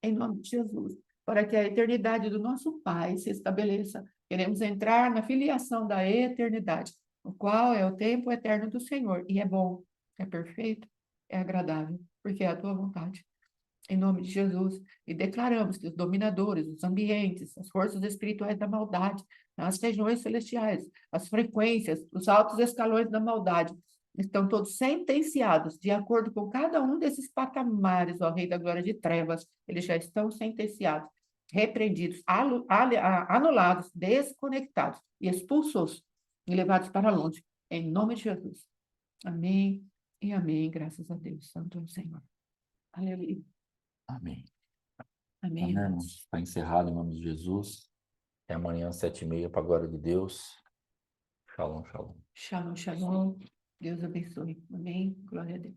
Em nome de Jesus, para que a eternidade do nosso Pai se estabeleça. Queremos entrar na filiação da eternidade, o qual é o tempo eterno do Senhor, e é bom, é perfeito, é agradável, porque é a tua vontade. Em nome de Jesus, e declaramos que os dominadores, os ambientes, as forças espirituais da maldade, as regiões celestiais, as frequências, os altos escalões da maldade, estão todos sentenciados, de acordo com cada um desses patamares, ó Rei da Glória de Trevas, eles já estão sentenciados, repreendidos, anulados, desconectados e expulsos e levados para longe, em nome de Jesus. Amém e amém, graças a Deus, Santo é o Senhor. Aleluia. Amém. Amém, Amém, irmãos. irmãos. Está encerrado em nome de Jesus. Até amanhã, às 7h30, para a glória de Deus. Shalom, shalom. Shalom, shalom. Deus abençoe. Amém. Glória a Deus.